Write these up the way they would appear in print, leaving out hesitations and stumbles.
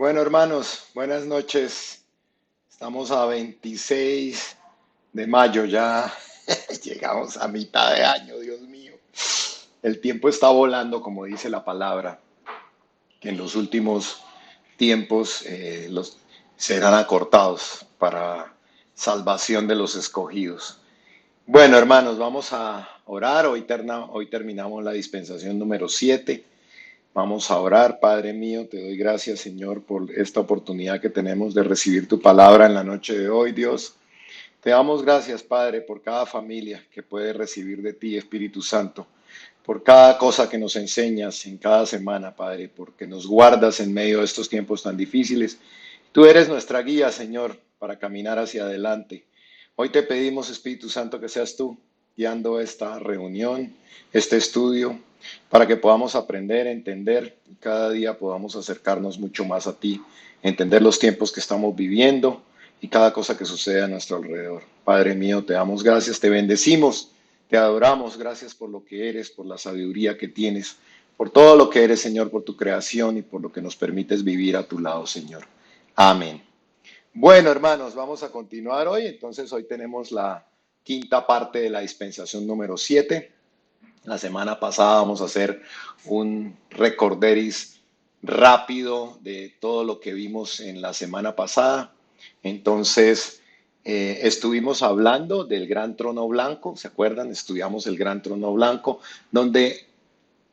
Bueno, hermanos, buenas noches. Estamos a 26 de mayo, ya llegamos a mitad de año, Dios mío. El tiempo está volando, como dice la palabra, que en los últimos tiempos los serán acortados para salvación de los escogidos. Bueno, hermanos, vamos a orar. Hoy terminamos la dispensación número 7. Vamos a orar. Padre mío, te doy gracias, Señor, por esta oportunidad que tenemos de recibir tu palabra en la noche de hoy, Dios. Te damos gracias, Padre, por cada familia que puede recibir de ti, Espíritu Santo, por cada cosa que nos enseñas en cada semana, Padre, porque nos guardas en medio de estos tiempos tan difíciles. Tú eres nuestra guía, Señor, para caminar hacia adelante. Hoy te pedimos, Espíritu Santo, que seas tú guiando esta reunión, este estudio, para que podamos aprender, entender y cada día podamos acercarnos mucho más a ti, entender los tiempos que estamos viviendo y cada cosa que sucede a nuestro alrededor. Padre mío, te damos gracias, te bendecimos, te adoramos, gracias por lo que eres, por la sabiduría que tienes, por todo lo que eres, Señor, por tu creación y por lo que nos permites vivir a tu lado, Señor. Amén. Bueno, hermanos, vamos a continuar hoy. Entonces, hoy tenemos la quinta parte de la dispensación número 7. La semana pasada vamos a hacer un recorderis rápido de todo lo que vimos en la semana pasada. Entonces, estuvimos hablando del gran trono blanco, ¿se acuerdan? Estudiamos el gran trono blanco, donde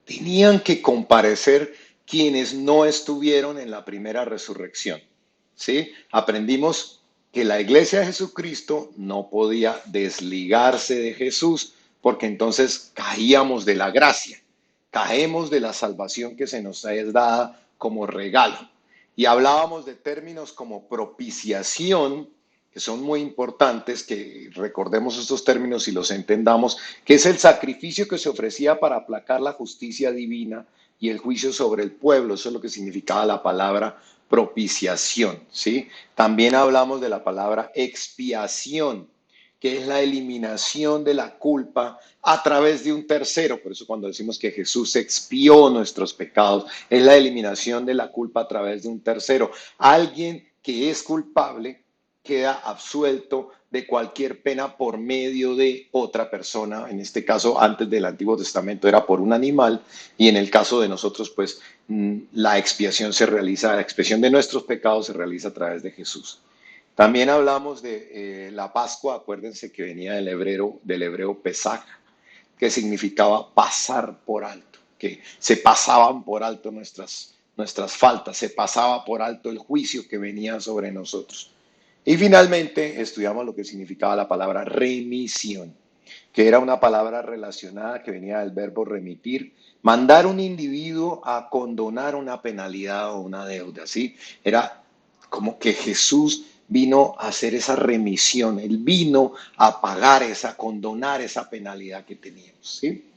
tenían que comparecer quienes no estuvieron en la primera resurrección. ¿Sí? Aprendimos que la iglesia de Jesucristo no podía desligarse de Jesús porque entonces caíamos de la gracia, caemos de la salvación que se nos es dada como regalo. Y hablábamos de términos como propiciación, que son muy importantes, que recordemos estos términos y los entendamos, que es el sacrificio que se ofrecía para aplacar la justicia divina y el juicio sobre el pueblo. Eso es lo que significaba la palabra propiciación, ¿sí? También hablamos de la palabra expiación, que es la eliminación de la culpa a través de un tercero. Por eso cuando decimos que Jesús expió nuestros pecados, es la eliminación de la culpa a través de un tercero. Alguien que es culpable queda absuelto de cualquier pena por medio de otra persona. En este caso, antes del Antiguo Testamento era por un animal, y en el caso de nosotros, pues la expiación se realiza, la expiación de nuestros pecados se realiza a través de Jesús. También hablamos de la Pascua. Acuérdense que venía del hebreo Pesaj, que significaba pasar por alto, que se pasaban por alto nuestras faltas, se pasaba por alto el juicio que venía sobre nosotros. Y finalmente estudiamos lo que significaba la palabra remisión, que era una palabra relacionada que venía del verbo remitir, mandar un individuo a condonar una penalidad o una deuda, ¿sí? Era como que Jesús vino a hacer esa remisión, Él vino a pagar a condonar esa penalidad que teníamos, ¿sí?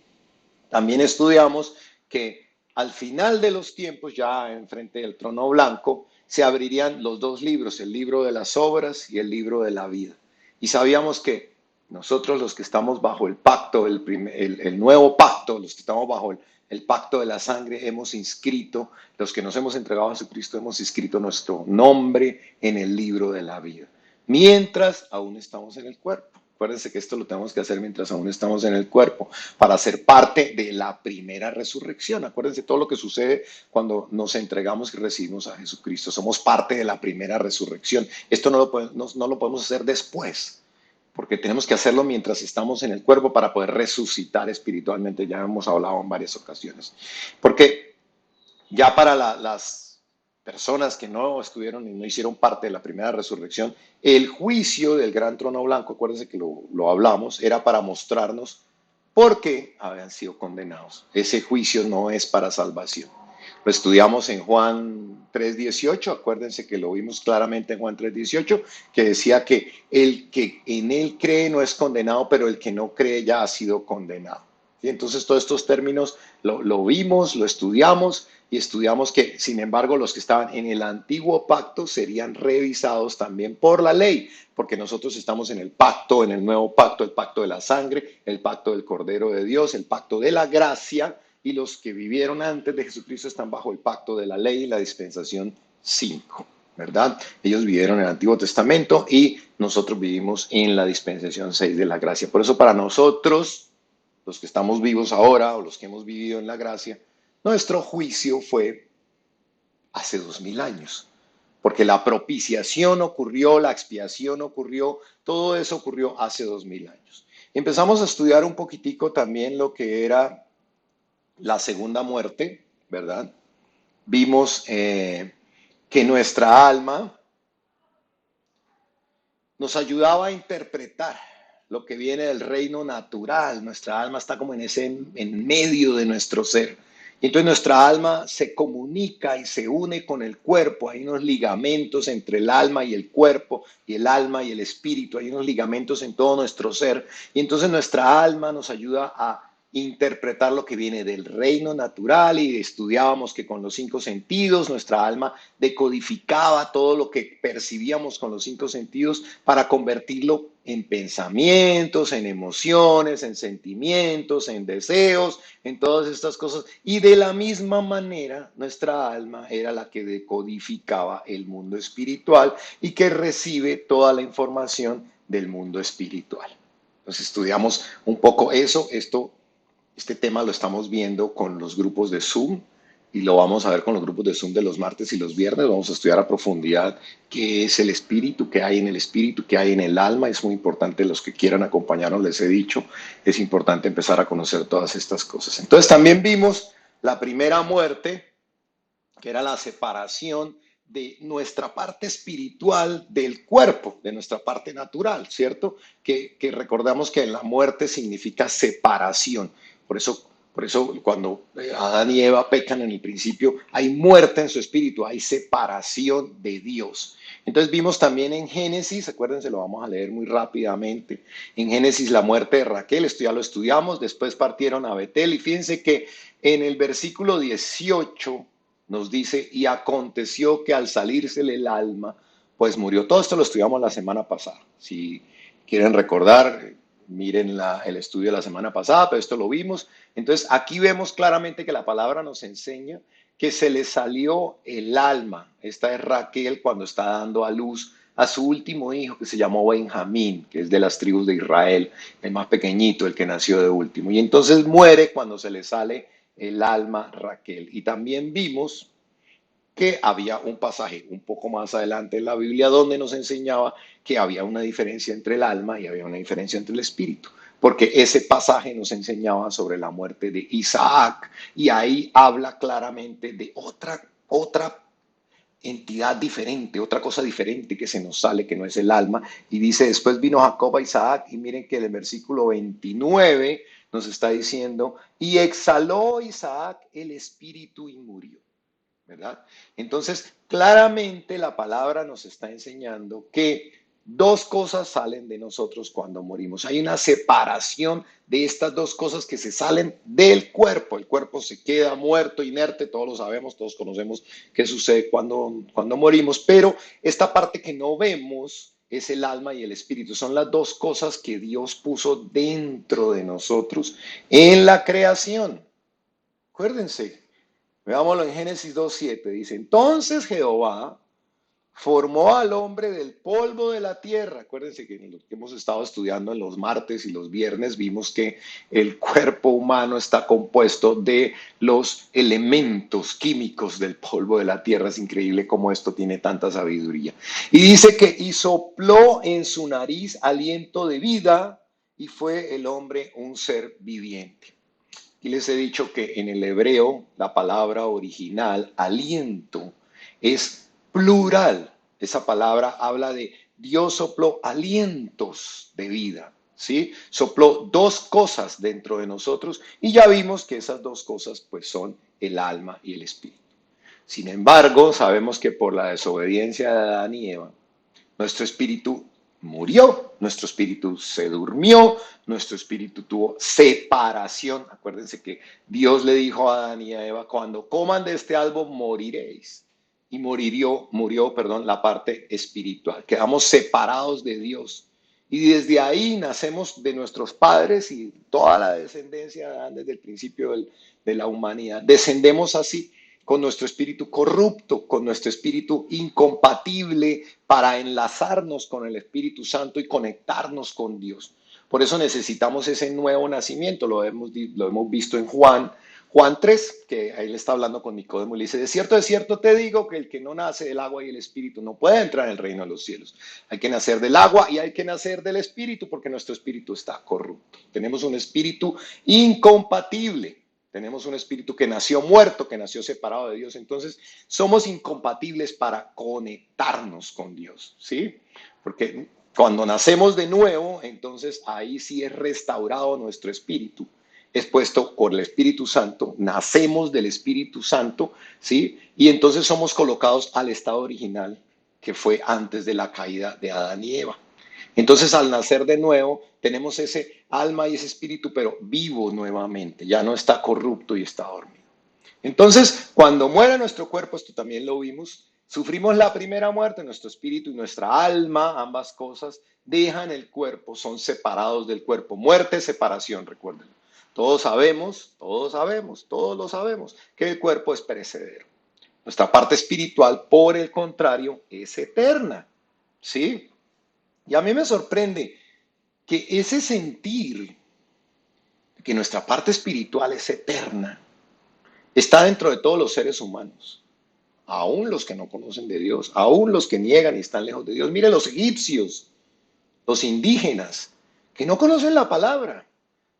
También estudiamos que al final de los tiempos, ya enfrente del trono blanco, se abrirían los dos libros, el libro de las obras y el libro de la vida. Y sabíamos que nosotros, los que estamos bajo el pacto, el nuevo pacto, los que estamos bajo el pacto de la sangre, hemos inscrito, los que nos hemos entregado a Jesucristo, hemos inscrito nuestro nombre en el libro de la vida, mientras aún estamos en el cuerpo. Acuérdense que esto lo tenemos que hacer mientras aún estamos en el cuerpo, para ser parte de la primera resurrección. Acuérdense todo lo que sucede cuando nos entregamos y recibimos a Jesucristo. Somos parte de la primera resurrección. Esto no lo podemos hacer después, porque tenemos que hacerlo mientras estamos en el cuerpo para poder resucitar espiritualmente. Ya hemos hablado en varias ocasiones. Porque ya para las personas que no estuvieron y no hicieron parte de la primera resurrección, el juicio del gran trono blanco, acuérdense que lo hablamos, era para mostrarnos por qué habían sido condenados. Ese juicio no es para salvación. Lo estudiamos en Juan 3:18, acuérdense que lo vimos claramente en Juan 3:18, que decía que el que en él cree no es condenado, pero el que no cree ya ha sido condenado. Y entonces todos estos términos lo vimos, lo estudiamos, y estudiamos que, sin embargo, los que estaban en el antiguo pacto serían revisados también por la ley, porque nosotros estamos en el pacto, en el nuevo pacto, el pacto de la sangre, el pacto del Cordero de Dios, el pacto de la gracia, y los que vivieron antes de Jesucristo están bajo el pacto de la ley y la dispensación 5, ¿verdad? Ellos vivieron en el Antiguo Testamento y nosotros vivimos en la dispensación 6 de la gracia. Por eso para nosotros, los que estamos vivos ahora o los que hemos vivido en la gracia, nuestro juicio fue hace 2000 años. Porque la propiciación ocurrió, la expiación ocurrió, todo eso ocurrió hace 2000 años. Empezamos a estudiar un poquitico también lo que era la segunda muerte, ¿verdad? Vimos que nuestra alma nos ayudaba a interpretar lo que viene del reino natural. Nuestra alma está como en medio de nuestro ser. Y entonces nuestra alma se comunica y se une con el cuerpo. Hay unos ligamentos entre el alma y el cuerpo, y el alma y el espíritu. Hay unos ligamentos en todo nuestro ser. Y entonces nuestra alma nos ayuda a interpretar lo que viene del reino natural, y estudiábamos que con los 5 sentidos nuestra alma decodificaba todo lo que percibíamos con los 5 sentidos para convertirlo en pensamientos, en emociones, en sentimientos, en deseos, en todas estas cosas. Y de la misma manera nuestra alma era la que decodificaba el mundo espiritual y que recibe toda la información del mundo espiritual. Entonces estudiamos un poco eso. Este tema lo estamos viendo con los grupos de Zoom y lo vamos a ver con los grupos de Zoom de los martes y los viernes. Vamos a estudiar a profundidad qué es el espíritu, qué hay en el espíritu, qué hay en el alma. Es muy importante, los que quieran acompañarnos, les he dicho, es importante empezar a conocer todas estas cosas. Entonces también vimos la primera muerte, que era la separación de nuestra parte espiritual del cuerpo, de nuestra parte natural, ¿cierto? Que recordamos que la muerte significa separación. Por eso cuando Adán y Eva pecan en el principio, hay muerte en su espíritu, hay separación de Dios. Entonces vimos también en Génesis, acuérdense, lo vamos a leer muy rápidamente, en Génesis la muerte de Raquel, esto ya lo estudiamos, después partieron a Betel, y fíjense que en el versículo 18 nos dice, y aconteció que al salírsele el alma, pues murió. Todo esto lo estudiamos la semana pasada. Si quieren recordar, miren el estudio de la semana pasada, pero esto lo vimos. Entonces aquí vemos claramente que la palabra nos enseña que se le salió el alma. Esta es Raquel cuando está dando a luz a su último hijo, que se llamó Benjamín, que es de las tribus de Israel, el más pequeñito, el que nació de último. Y entonces muere cuando se le sale el alma Raquel. Y también vimos que había un pasaje un poco más adelante en la Biblia donde nos enseñaba que había una diferencia entre el alma y había una diferencia entre el espíritu, porque ese pasaje nos enseñaba sobre la muerte de Isaac, y ahí habla claramente de otra entidad diferente, otra cosa diferente que se nos sale, que no es el alma. Y dice, después vino Jacob a Isaac, y miren que en el versículo 29 nos está diciendo, y exhaló Isaac el espíritu y murió, ¿verdad? Entonces, claramente la palabra nos está enseñando que dos cosas salen de nosotros cuando morimos. Hay una separación de estas dos cosas que se salen del cuerpo. El cuerpo se queda muerto, inerte, todos lo sabemos, todos conocemos qué sucede cuando morimos, pero esta parte que no vemos es el alma y el espíritu. Son las dos cosas que Dios puso dentro de nosotros en la creación. Acuérdense, veámoslo en Génesis 2:7, dice, entonces Jehová formó al hombre del polvo de la tierra. Acuérdense que en lo que hemos estado estudiando en los martes y los viernes vimos que el cuerpo humano está compuesto de los elementos químicos del polvo de la tierra. Es increíble cómo esto tiene tanta sabiduría. Y dice que y sopló en su nariz aliento de vida, y fue el hombre un ser viviente. Y les he dicho que en el hebreo la palabra original, aliento, es plural. Esa palabra habla de Dios sopló alientos de vida, ¿sí? Sopló dos cosas dentro de nosotros, y ya vimos que esas dos cosas pues son el alma y el espíritu. Sin embargo, sabemos que por la desobediencia de Adán y Eva, nuestro espíritu murió, nuestro espíritu se durmió, nuestro espíritu tuvo separación. Acuérdense que Dios le dijo a Adán y a Eva, cuando coman de este árbol moriréis. Y murió, la parte espiritual. Quedamos separados de Dios. Y desde ahí nacemos de nuestros padres y toda la descendencia de Adán desde el principio de la humanidad. Descendemos así. con nuestro espíritu corrupto, con nuestro espíritu incompatible para enlazarnos con el Espíritu Santo y conectarnos con Dios. Por eso necesitamos ese nuevo nacimiento, lo hemos visto en Juan 3, que ahí le está hablando con Nicodemo y le dice, de cierto te digo que el que no nace del agua y el espíritu no puede entrar en el reino de los cielos. Hay que nacer del agua y hay que nacer del espíritu porque nuestro espíritu está corrupto. Tenemos un espíritu incompatible. Tenemos un espíritu que nació muerto, que nació separado de Dios. Entonces, somos incompatibles para conectarnos con Dios, ¿sí? Porque cuando nacemos de nuevo, entonces ahí sí es restaurado nuestro espíritu. Es puesto por el Espíritu Santo, nacemos del Espíritu Santo, ¿sí? Y entonces somos colocados al estado original que fue antes de la caída de Adán y Eva. Entonces, al nacer de nuevo, tenemos ese alma y ese espíritu, pero vivo nuevamente, ya no está corrupto y está dormido. Entonces, cuando muere nuestro cuerpo, esto también lo vimos, sufrimos la primera muerte, nuestro espíritu y nuestra alma, ambas cosas, dejan el cuerpo, son separados del cuerpo. Muerte, separación, recuérdenlo. Todos lo sabemos, que el cuerpo es perecedero. Nuestra parte espiritual, por el contrario, es eterna, ¿sí? Y a mí me sorprende que ese sentir que nuestra parte espiritual es eterna está dentro de todos los seres humanos, aún los que no conocen de Dios, aún los que niegan y están lejos de Dios. Mire los egipcios, los indígenas, que no conocen la palabra,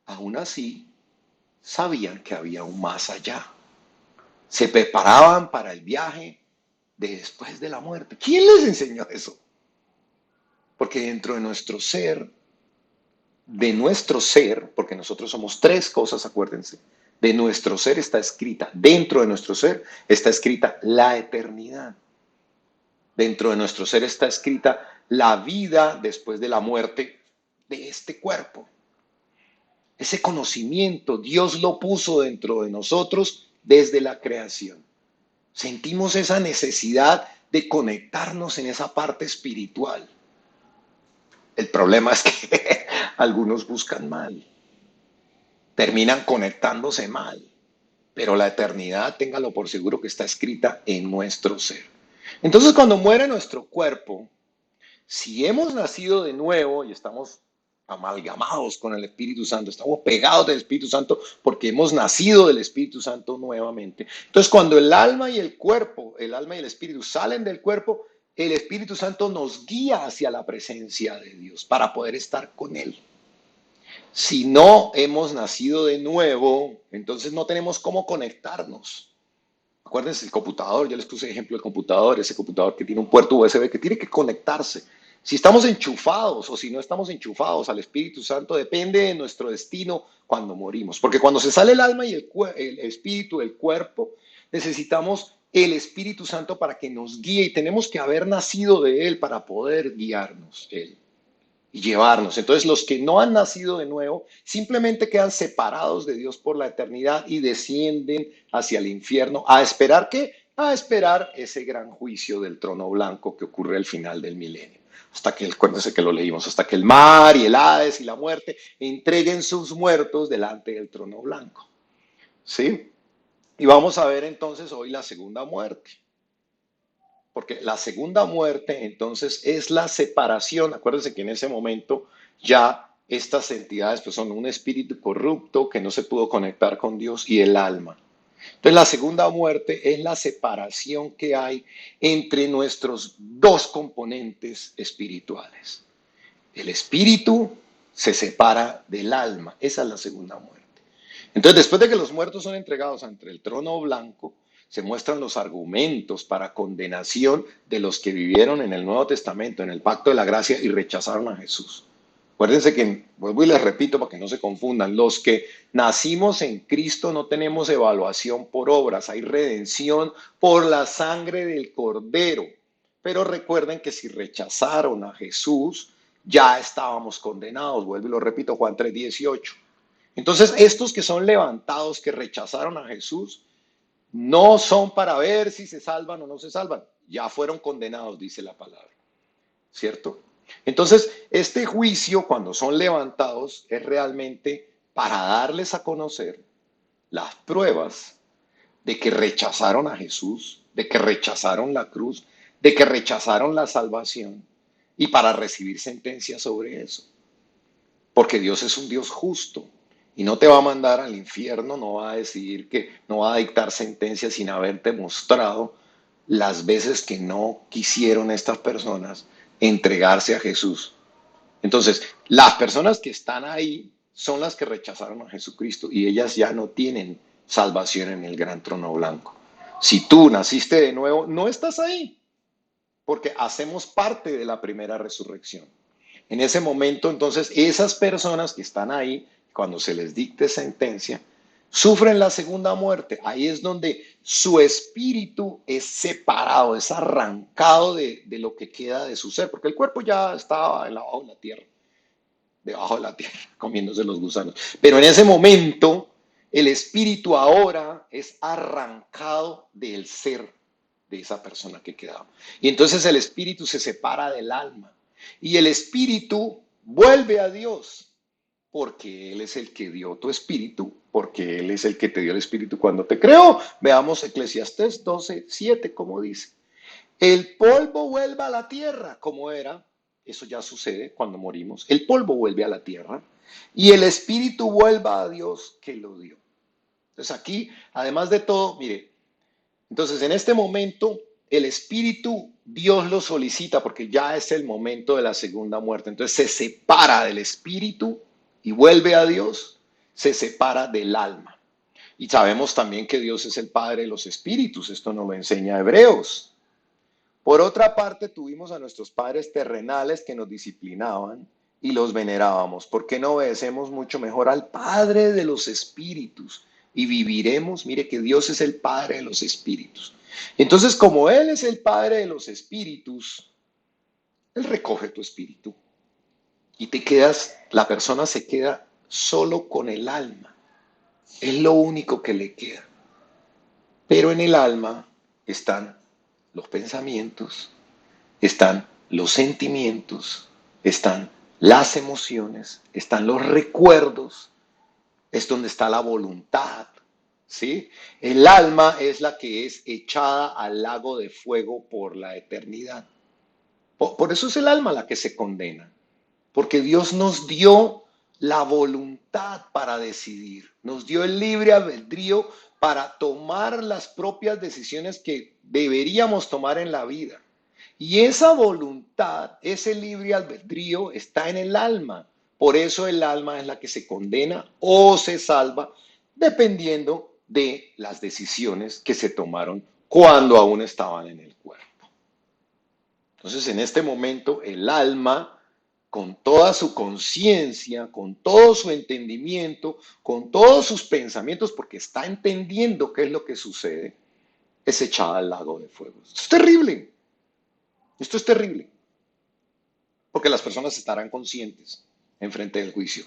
aún así sabían que había un más allá. Se preparaban para el viaje de después de la muerte. ¿Quién les enseñó eso? Porque de nuestro ser, porque nosotros somos tres cosas, acuérdense, de nuestro ser está escrita, dentro de nuestro ser está escrita la eternidad. Dentro de nuestro ser está escrita la vida después de la muerte de este cuerpo. Ese conocimiento Dios lo puso dentro de nosotros desde la creación. Sentimos esa necesidad de conectarnos en esa parte espiritual. El problema es que algunos buscan mal, terminan conectándose mal, pero la eternidad, téngalo por seguro que está escrita en nuestro ser. Entonces, cuando muere nuestro cuerpo, si hemos nacido de nuevo y estamos amalgamados con el Espíritu Santo, estamos pegados del Espíritu Santo porque hemos nacido del Espíritu Santo nuevamente. Entonces, cuando el alma y el cuerpo, el alma y el espíritu salen del cuerpo, el Espíritu Santo nos guía hacia la presencia de Dios para poder estar con Él. Si no hemos nacido de nuevo, entonces no tenemos cómo conectarnos. Acuérdense el computador, ya les puse ejemplo del computador, ese computador que tiene un puerto USB que tiene que conectarse. Si estamos enchufados o si no estamos enchufados al Espíritu Santo, depende de nuestro destino cuando morimos. Porque cuando se sale el alma y el espíritu del cuerpo, necesitamos el Espíritu Santo para que nos guíe y tenemos que haber nacido de Él para poder guiarnos Él y llevarnos. Entonces los que no han nacido de nuevo simplemente quedan separados de Dios por la eternidad y descienden hacia el infierno a esperar ¿qué? A esperar ese gran juicio del trono blanco que ocurre al final del milenio. Hasta que, acuérdense que lo leímos, hasta que el mar y el Hades y la muerte entreguen sus muertos delante del trono blanco. ¿Sí? Y vamos a ver entonces hoy la segunda muerte. Porque la segunda muerte entonces es la separación. Acuérdense que en ese momento ya estas entidades pues, son un espíritu corrupto que no se pudo conectar con Dios y el alma. Entonces la segunda muerte es la separación que hay entre nuestros dos componentes espirituales. El espíritu se separa del alma. Esa es la segunda muerte. Entonces, después de que los muertos son entregados ante el trono blanco, se muestran los argumentos para condenación de los que vivieron en el Nuevo Testamento, en el pacto de la gracia y rechazaron a Jesús. Acuérdense que, vuelvo y les repito para que no se confundan, los que nacimos en Cristo no tenemos evaluación por obras, hay redención por la sangre del Cordero. Pero recuerden que si rechazaron a Jesús, ya estábamos condenados. Vuelvo y lo repito, Juan 3:18. Entonces, estos que son levantados, que rechazaron a Jesús, no son para ver si se salvan o no se salvan. Ya fueron condenados, dice la palabra. ¿Cierto? Entonces, este juicio, cuando son levantados, es realmente para darles a conocer las pruebas de que rechazaron a Jesús, de que rechazaron la cruz, de que rechazaron la salvación y para recibir sentencia sobre eso. Porque Dios es un Dios justo y no te va a mandar al infierno, no va a decidir que no va a dictar sentencia sin haberte mostrado las veces que no quisieron estas personas entregarse a Jesús. Entonces, las personas que están ahí son las que rechazaron a Jesucristo y ellas ya no tienen salvación en el gran trono blanco. Si tú naciste de nuevo, no estás ahí, porque hacemos parte de la primera resurrección. En ese momento, entonces, esas personas que están ahí, cuando se les dicte sentencia, sufren la segunda muerte. Ahí es donde su espíritu es separado, es arrancado de lo que queda de su ser, porque el cuerpo ya estaba abajo de la tierra, debajo de la tierra, comiéndose los gusanos. Pero en ese momento, el espíritu ahora es arrancado del ser de esa persona que quedaba. Y entonces el espíritu se separa del alma. Y el espíritu vuelve a Dios, porque Él es el que dio tu espíritu, porque Él es el que te dio el espíritu cuando te creó. Veamos Eclesiastés 12:7, como dice. El polvo vuelve a la tierra, como era. Eso ya sucede cuando morimos. El polvo vuelve a la tierra y el espíritu vuelve a Dios que lo dio. Entonces aquí, además de todo, mire, entonces en este momento el espíritu Dios lo solicita porque ya es el momento de la segunda muerte. Entonces se separa del espíritu y vuelve a Dios, se separa del alma. Y sabemos también que Dios es el Padre de los espíritus. Esto nos lo enseña Hebreos. Por otra parte, tuvimos a nuestros padres terrenales que nos disciplinaban y los venerábamos. ¿Por qué no obedecemos mucho mejor al Padre de los espíritus y viviremos? Mire que Dios es el Padre de los espíritus. Entonces, como Él es el Padre de los espíritus, Él recoge tu espíritu y te quedas, la persona se queda solo con el alma. Es lo único que le queda. Pero en el alma están los pensamientos, están los sentimientos, están las emociones, están los recuerdos, es donde está la voluntad, ¿sí? El alma es la que es echada al lago de fuego por la eternidad. Por eso es el alma la que se condena, porque Dios nos dio la voluntad para decidir, nos dio el libre albedrío para tomar las propias decisiones que deberíamos tomar en la vida. Y esa voluntad, ese libre albedrío está en el alma. Por eso el alma es la que se condena o se salva, dependiendo de las decisiones que se tomaron cuando aún estaban en el cuerpo. Entonces, en este momento, el alma, con toda su conciencia, con todo su entendimiento, con todos sus pensamientos, porque está entendiendo qué es lo que sucede, es echada al lago de fuego. Esto es terrible. Esto es terrible. Porque las personas estarán conscientes en frente del juicio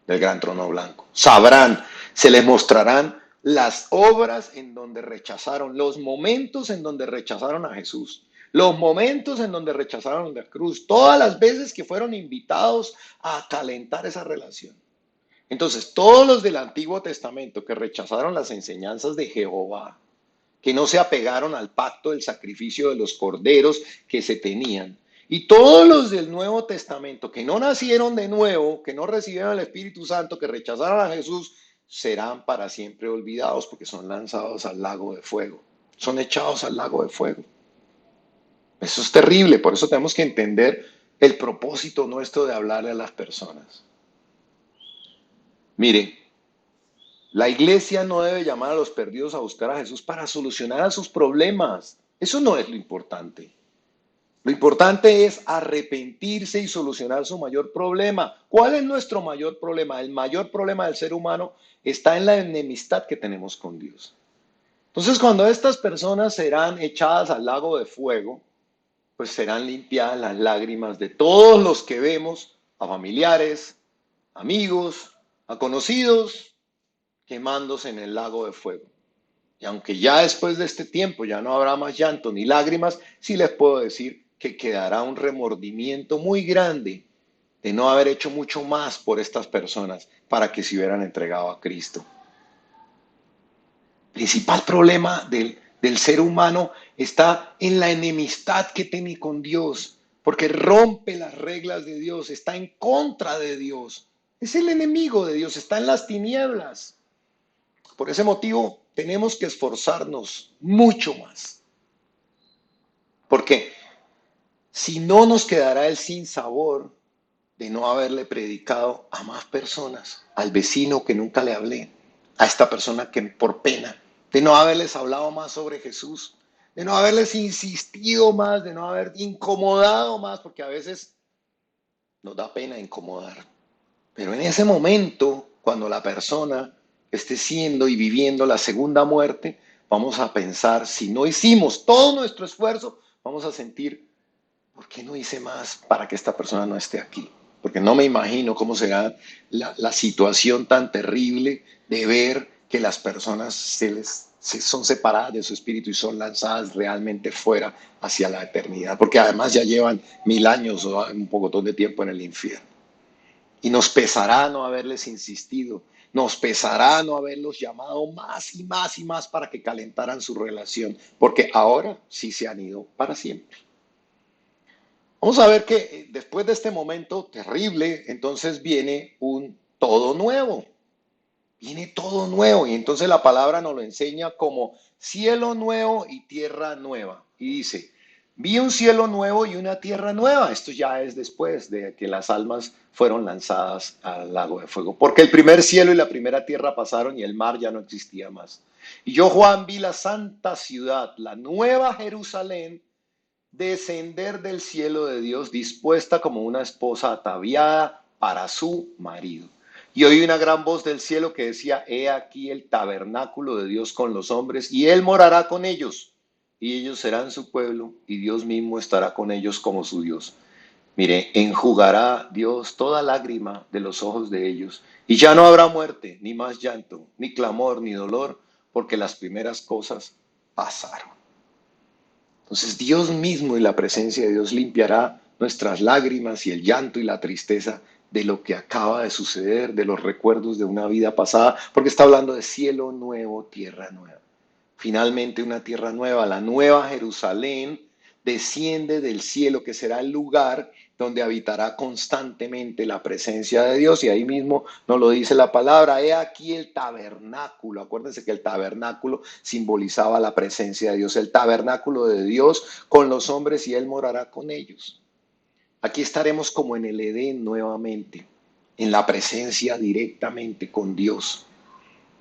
del gran trono blanco. Sabrán, se les mostrarán las obras en donde rechazaron, los momentos en donde rechazaron a Jesús, los momentos en donde rechazaron la cruz, todas las veces que fueron invitados a calentar esa relación. Entonces, todos los del Antiguo Testamento que rechazaron las enseñanzas de Jehová, que no se apegaron al pacto del sacrificio de los corderos que se tenían, y todos los del Nuevo Testamento que no nacieron de nuevo, que no recibieron el Espíritu Santo, que rechazaron a Jesús, serán para siempre olvidados porque son lanzados al lago de fuego. Son echados al lago de fuego. Eso es terrible, por eso tenemos que entender el propósito nuestro de hablarle a las personas. Mire, la iglesia no debe llamar a los perdidos a buscar a Jesús para solucionar a sus problemas. Eso no es lo importante. Lo importante es arrepentirse y solucionar su mayor problema. ¿Cuál es nuestro mayor problema? El mayor problema del ser humano está en la enemistad que tenemos con Dios. Entonces, cuando estas personas serán echadas al lago de fuego, pues serán limpiadas las lágrimas de todos los que vemos, a familiares, amigos, a conocidos, quemándose en el lago de fuego. Y aunque ya después de este tiempo ya no habrá más llanto ni lágrimas, sí les puedo decir que quedará un remordimiento muy grande de no haber hecho mucho más por estas personas para que se hubieran entregado a Cristo. principal problema del ser humano está en la enemistad que tiene con Dios, porque rompe las reglas de Dios, está en contra de Dios. Es el enemigo de Dios, está en las tinieblas. Por ese motivo tenemos que esforzarnos mucho más, porque si no nos quedará el sinsabor de no haberle predicado a más personas, al vecino que nunca le hablé, a esta persona que por pena, de no haberles hablado más sobre Jesús, de no haberles insistido más, de no haber incomodado más, porque a veces nos da pena incomodar. Pero en ese momento, cuando la persona esté siendo y viviendo la segunda muerte, vamos a pensar, si no hicimos todo nuestro esfuerzo, vamos a sentir, ¿por qué no hice más para que esta persona no esté aquí? Porque no me imagino cómo será la situación tan terrible de ver que las personas son separadas de su espíritu y son lanzadas realmente fuera hacia la eternidad. Porque además ya llevan 1000 años o un poco de tiempo en el infierno. Y nos pesará no haberles insistido, nos pesará no haberlos llamado más y más y más para que calentaran su relación, porque ahora sí se han ido para siempre. Vamos a ver que después de este momento terrible, entonces viene un todo nuevo. Viene todo nuevo y entonces la palabra nos lo enseña como cielo nuevo y tierra nueva. Y dice, vi un cielo nuevo y una tierra nueva. Esto ya es después de que las almas fueron lanzadas al lago de fuego. Porque el primer cielo y la primera tierra pasaron y el mar ya no existía más. Y yo, Juan, vi la santa ciudad, la nueva Jerusalén, descender del cielo de Dios, dispuesta como una esposa ataviada para su marido. Y oí una gran voz del cielo que decía, he aquí el tabernáculo de Dios con los hombres, y él morará con ellos, y ellos serán su pueblo, y Dios mismo estará con ellos como su Dios. Mire, enjugará Dios toda lágrima de los ojos de ellos, y ya no habrá muerte, ni más llanto, ni clamor, ni dolor, porque las primeras cosas pasaron. Entonces Dios mismo y la presencia de Dios limpiará nuestras lágrimas y el llanto y la tristeza de lo que acaba de suceder, de los recuerdos de una vida pasada, porque está hablando de cielo nuevo, tierra nueva. Finalmente una tierra nueva, la nueva Jerusalén desciende del cielo, que será el lugar donde habitará constantemente la presencia de Dios. Y ahí mismo nos lo dice la palabra, he aquí el tabernáculo. Acuérdense que el tabernáculo simbolizaba la presencia de Dios, el tabernáculo de Dios con los hombres y él morará con ellos. Aquí estaremos como en el Edén nuevamente, en la presencia directamente con Dios.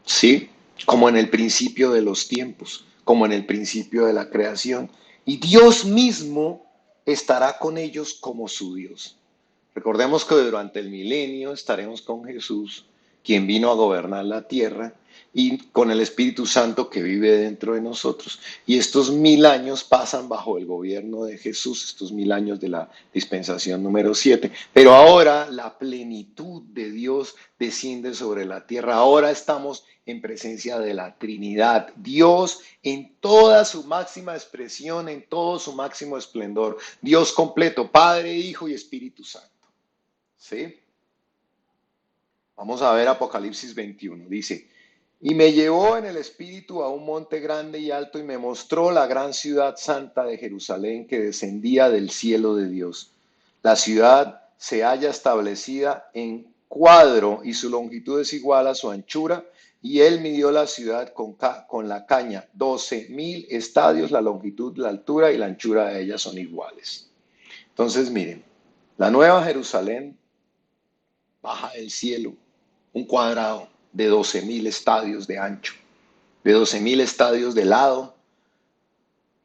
¿Sí? Como en el principio de los tiempos, como en el principio de la creación. Y Dios mismo estará con ellos como su Dios. Recordemos que durante el milenio estaremos con Jesús, quien vino a gobernar la tierra, y con el Espíritu Santo que vive dentro de nosotros. Y estos 1000 años pasan bajo el gobierno de Jesús, estos 1000 años de la dispensación número 7. Pero ahora la plenitud de Dios desciende sobre la tierra. Ahora estamos en presencia de la Trinidad. Dios en toda su máxima expresión, en todo su máximo esplendor. Dios completo, Padre, Hijo y Espíritu Santo. ¿Sí? Vamos a ver Apocalipsis 21. Dice, y me llevó en el espíritu a un monte grande y alto y me mostró la gran ciudad santa de Jerusalén que descendía del cielo de Dios. La ciudad se halla establecida en cuadro y su longitud es igual a su anchura. Y él midió la ciudad con la caña, 12,000 estadios, la longitud, la altura y la anchura de ella son iguales. Entonces miren, la nueva Jerusalén baja del cielo, un cuadrado de 12,000 estadios de ancho, de 12,000 estadios de lado.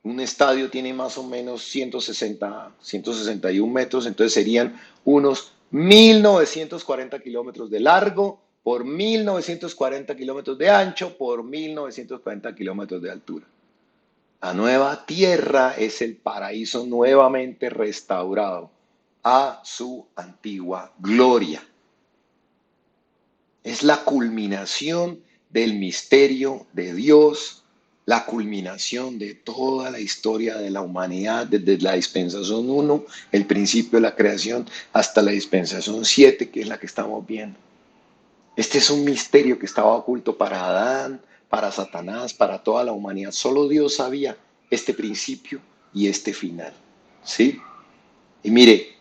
Un estadio tiene más o menos 161 metros, entonces serían unos 1940 kilómetros de largo por 1940 kilómetros de ancho por 1940 kilómetros de altura. La nueva tierra es el paraíso nuevamente restaurado a su antigua gloria. Es la culminación del misterio de Dios, la culminación de toda la historia de la humanidad, desde la dispensación 1, el principio de la creación, hasta la dispensación 7, que es la que estamos viendo. Este es un misterio que estaba oculto para Adán, para Satanás, para toda la humanidad. Solo Dios sabía este principio y este final. ¿Sí? Y mire,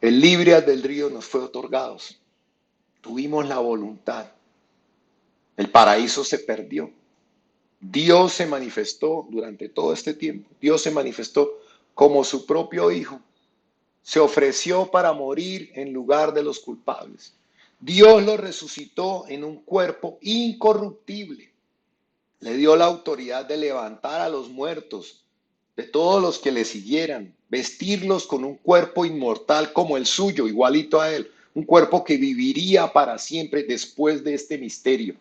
el libre albedrío nos fue otorgado. Tuvimos la voluntad. El paraíso se perdió. Dios se manifestó durante todo este tiempo. Dios se manifestó como su propio Hijo. Se ofreció para morir en lugar de los culpables. Dios lo resucitó en un cuerpo incorruptible. Le dio la autoridad de levantar a los muertos, de todos los que le siguieran, vestirlos con un cuerpo inmortal como el suyo, igualito a él, un cuerpo que viviría para siempre después de este misterio.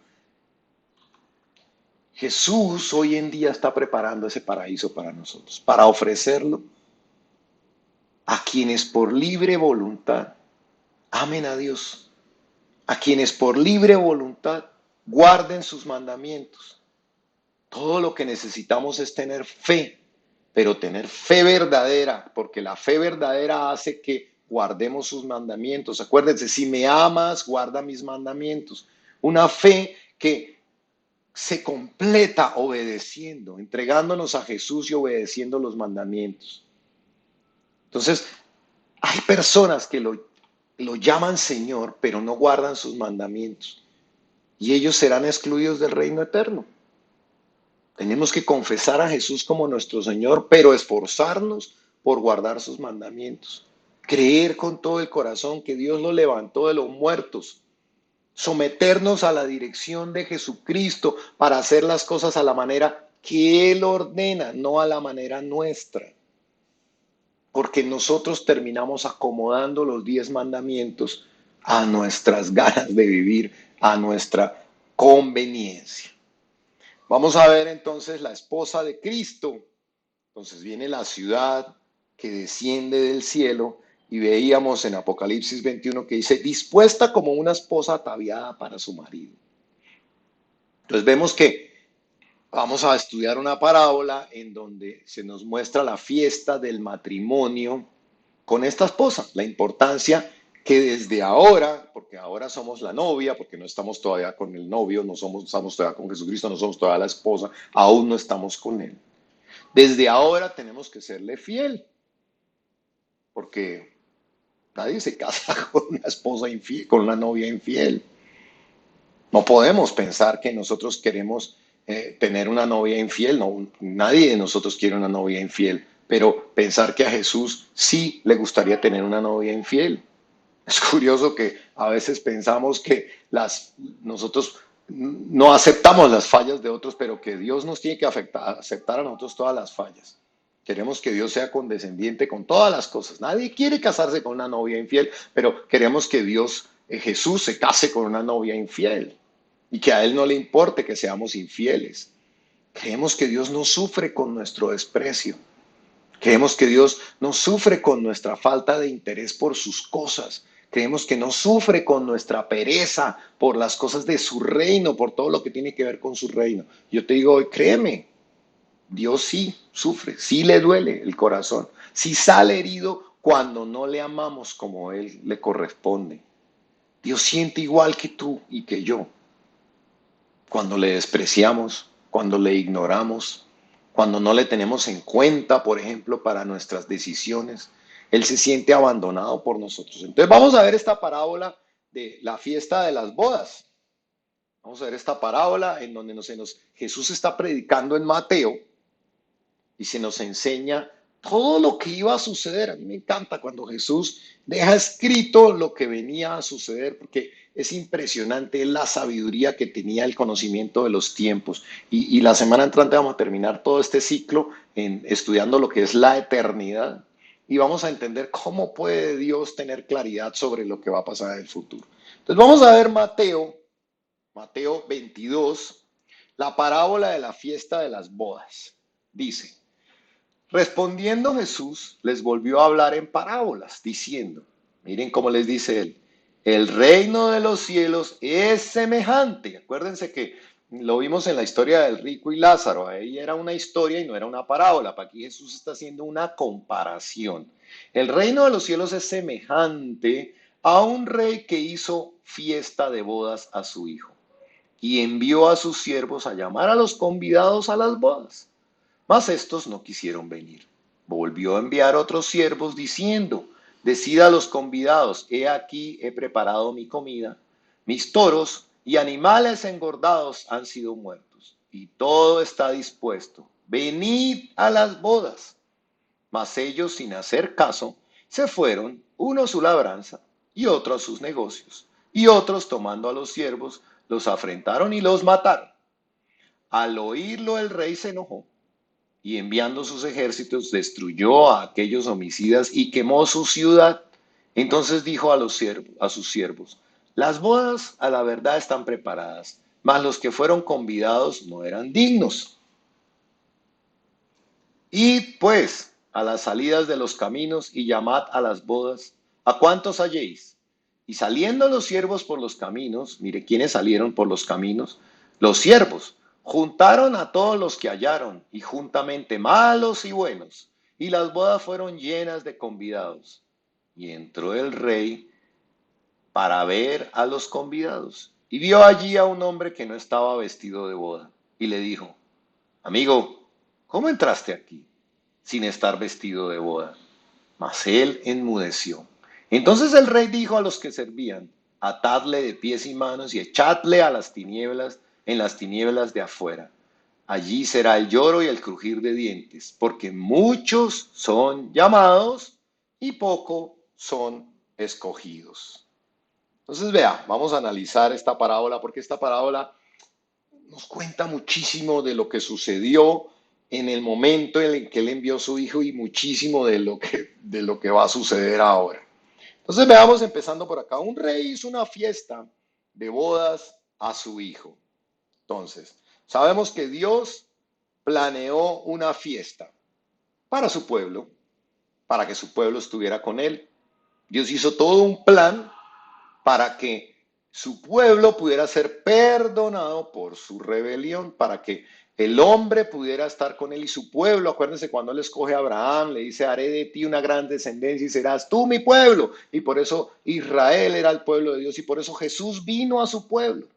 Jesús hoy en día está preparando ese paraíso para nosotros, para ofrecerlo a quienes por libre voluntad amen a Dios, a quienes por libre voluntad guarden sus mandamientos. Todo lo que necesitamos es tener fe, pero tener fe verdadera, porque la fe verdadera hace que guardemos sus mandamientos. Acuérdense, si me amas, guarda mis mandamientos. Una fe que se completa obedeciendo, entregándonos a Jesús y obedeciendo los mandamientos. Entonces, hay personas que lo llaman Señor, pero no guardan sus mandamientos. Y ellos serán excluidos del reino eterno. Tenemos que confesar a Jesús como nuestro Señor, pero esforzarnos por guardar sus mandamientos. Creer con todo el corazón que Dios lo levantó de los muertos. Someternos a la dirección de Jesucristo para hacer las cosas a la manera que Él ordena, no a la manera nuestra. Porque nosotros terminamos acomodando los 10 mandamientos a nuestras ganas de vivir, a nuestra conveniencia. Vamos a ver entonces la esposa de Cristo. Entonces viene la ciudad que desciende del cielo y veíamos en Apocalipsis 21 que dice, dispuesta como una esposa ataviada para su marido. Entonces vemos que vamos a estudiar una parábola en donde se nos muestra la fiesta del matrimonio con esta esposa, la importancia que desde ahora, porque ahora somos la novia, porque no estamos todavía con el novio, estamos todavía con Jesucristo, no somos todavía la esposa, aún no estamos con él. Desde ahora tenemos que serle fiel, porque nadie se casa con una esposa infiel, con una novia infiel. No podemos pensar que nosotros queremos tener una novia infiel, no, nadie de nosotros quiere una novia infiel, pero pensar que a Jesús sí le gustaría tener una novia infiel. Es curioso que a veces pensamos que nosotros no aceptamos las fallas de otros, pero que Dios nos tiene que aceptar a nosotros todas las fallas. Queremos que Dios sea condescendiente con todas las cosas. Nadie quiere casarse con una novia infiel, pero queremos que Dios, Jesús, se case con una novia infiel y que a Él no le importe que seamos infieles. Creemos que Dios no sufre con nuestro desprecio. Creemos que Dios no sufre con nuestra falta de interés por sus cosas. Creemos que no sufre con nuestra pereza por las cosas de su reino, por todo lo que tiene que ver con su reino. Yo te digo hoy, créeme, Dios sí sufre, sí le duele el corazón, sí sale herido cuando no le amamos como Él le corresponde. Dios siente igual que tú y que yo. Cuando le despreciamos, cuando le ignoramos, cuando no le tenemos en cuenta, por ejemplo, para nuestras decisiones, Él se siente abandonado por nosotros. Entonces vamos a ver esta parábola de la fiesta de las bodas. Vamos a ver esta parábola en donde Jesús está predicando en Mateo y se nos enseña todo lo que iba a suceder. A mí me encanta cuando Jesús deja escrito lo que venía a suceder, porque es impresionante la sabiduría que tenía, el conocimiento de los tiempos. Y la semana entrante vamos a terminar todo este ciclo estudiando lo que es la eternidad. Y vamos a entender cómo puede Dios tener claridad sobre lo que va a pasar en el futuro. Entonces vamos a ver Mateo 22, la parábola de la fiesta de las bodas. Dice, respondiendo Jesús, les volvió a hablar en parábolas, diciendo, miren cómo les dice él, el reino de los cielos es semejante. Acuérdense que lo vimos en la historia del rico y Lázaro, ahí era una historia y no era una parábola, aquí Jesús está haciendo una comparación. El reino de los cielos es semejante a un rey que hizo fiesta de bodas a su hijo y envió a sus siervos a llamar a los convidados a las bodas. Mas estos no quisieron venir. Volvió a enviar otros siervos diciendo, decid a los convidados, he aquí he preparado mi comida, mis toros y animales engordados han sido muertos, y todo está dispuesto. Venid a las bodas. Mas ellos, sin hacer caso, se fueron, uno a su labranza y otro a sus negocios, y otros, tomando a los siervos, los afrentaron y los mataron. Al oírlo el rey se enojó y enviando sus ejércitos destruyó a aquellos homicidas y quemó su ciudad. Entonces dijo a sus siervos, las bodas a la verdad están preparadas, mas los que fueron convidados no eran dignos. Id pues a las salidas de los caminos y llamad a las bodas, ¿a cuántos halléis? Y saliendo los siervos por los caminos, mire quiénes salieron por los caminos, los siervos, juntaron a todos los que hallaron, y juntamente malos y buenos, y las bodas fueron llenas de convidados. Y entró el rey para ver a los convidados, y vio allí a un hombre que no estaba vestido de boda, y le dijo, amigo, ¿cómo entraste aquí sin estar vestido de boda? Mas él enmudeció. Entonces el rey dijo a los que servían, atadle de pies y manos y echadle a las tinieblas, en las tinieblas de afuera. Allí será el lloro y el crujir de dientes, porque muchos son llamados y poco son escogidos. Entonces vea, vamos a analizar esta parábola, porque esta parábola nos cuenta muchísimo de lo que sucedió en el momento en el que él envió a su hijo y muchísimo de lo que va a suceder ahora. Entonces veamos empezando por acá. Un rey hizo una fiesta de bodas a su hijo. Entonces, sabemos que Dios planeó una fiesta para su pueblo, para que su pueblo estuviera con él. Dios hizo todo un plan para que su pueblo pudiera ser perdonado por su rebelión, para que el hombre pudiera estar con él y su pueblo. Acuérdense cuando él escoge a Abraham, le dice, haré de ti una gran descendencia y serás tú mi pueblo. Y por eso Israel era el pueblo de Dios y por eso Jesús vino a su pueblo.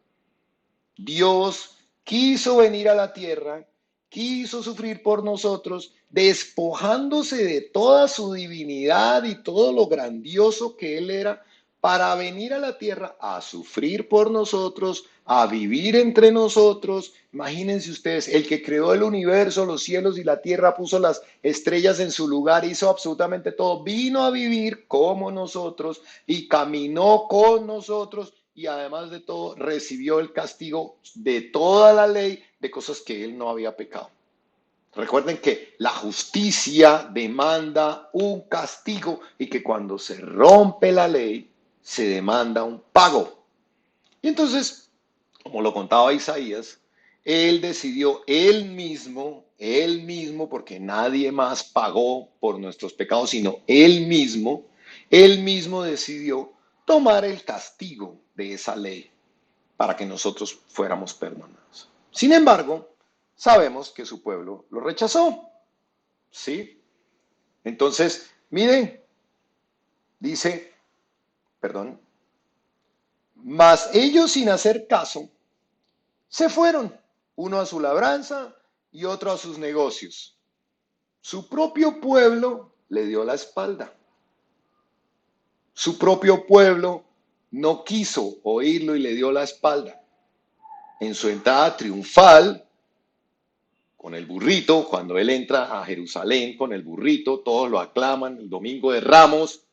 Dios quiso venir a la tierra, quiso sufrir por nosotros, despojándose de toda su divinidad y todo lo grandioso que Él era, para venir a la tierra a sufrir por nosotros, a vivir entre nosotros. Imagínense ustedes, el que creó el universo, los cielos y la tierra, puso las estrellas en su lugar, hizo absolutamente todo, vino a vivir como nosotros y caminó con nosotros y además de todo recibió el castigo de toda la ley de cosas que él no había pecado. Recuerden que la justicia demanda un castigo y que cuando se rompe la ley se demanda un pago. Y entonces, como lo contaba Isaías, él decidió él mismo, porque nadie más pagó por nuestros pecados, sino él mismo decidió tomar el castigo de esa ley para que nosotros fuéramos perdonados. Sin embargo, sabemos que su pueblo lo rechazó, ¿sí? Entonces, miren, dice, perdón, mas ellos sin hacer caso, se fueron, uno a su labranza y otro a sus negocios. Su propio pueblo le dio la espalda. Su propio pueblo no quiso oírlo y le dio la espalda. En su entrada triunfal, con el burrito, cuando él entra a Jerusalén con el burrito, todos lo aclaman, el domingo de Ramos,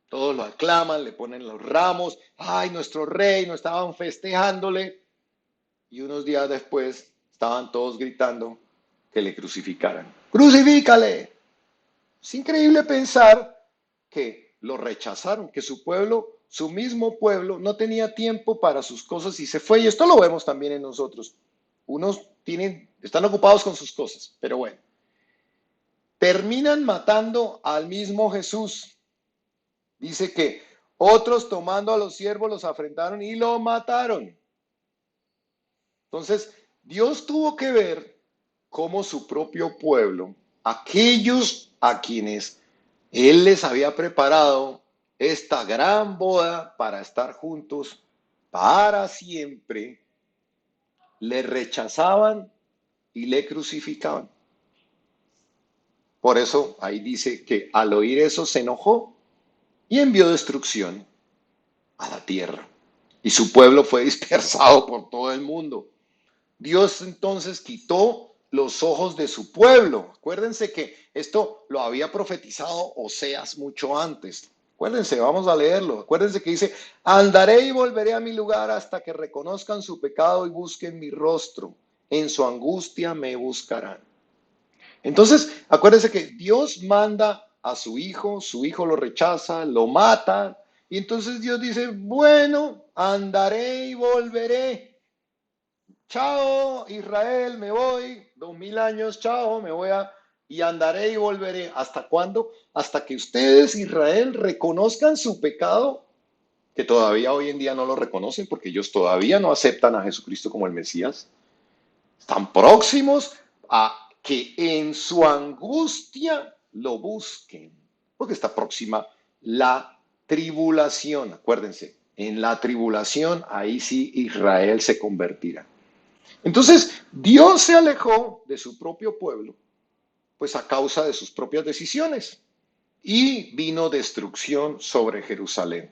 todos lo aclaman, le ponen los ramos, ay, nuestro rey, no estaban festejándole, y unos días después estaban todos gritando que le crucificaran. ¡Crucifícale! Es increíble pensar que lo rechazaron, que su pueblo, su mismo pueblo, no tenía tiempo para sus cosas y se fue. Y esto lo vemos también en nosotros. Unos están ocupados con sus cosas, pero bueno. Terminan matando al mismo Jesús. Dice que otros tomando a los siervos los afrentaron y lo mataron. Entonces, Dios tuvo que ver cómo su propio pueblo, aquellos a quienes Él les había preparado esta gran boda para estar juntos para siempre, le rechazaban y le crucificaban. Por eso ahí dice que al oír eso se enojó y envió destrucción a la tierra. Y su pueblo fue dispersado por todo el mundo. Dios entonces quitó los ojos de su pueblo. Acuérdense que esto lo había profetizado Oseas mucho antes. Acuérdense, vamos a leerlo. Acuérdense que dice, andaré y volveré a mi lugar hasta que reconozcan su pecado y busquen mi rostro. En su angustia me buscarán. Entonces, acuérdense que Dios manda a su hijo lo rechaza, lo mata, y entonces Dios dice, bueno, andaré y volveré. Chao, Israel, me voy, 2000 años, chao, me voy a, y andaré y volveré. ¿Hasta cuándo? Hasta que ustedes, Israel, reconozcan su pecado, que todavía hoy en día no lo reconocen porque ellos todavía no aceptan a Jesucristo como el Mesías. Están próximos a que en su angustia lo busquen, porque está próxima la tribulación. Acuérdense, en la tribulación ahí sí Israel se convertirá. Entonces, Dios se alejó de su propio pueblo, pues a causa de sus propias decisiones, y vino destrucción sobre Jerusalén.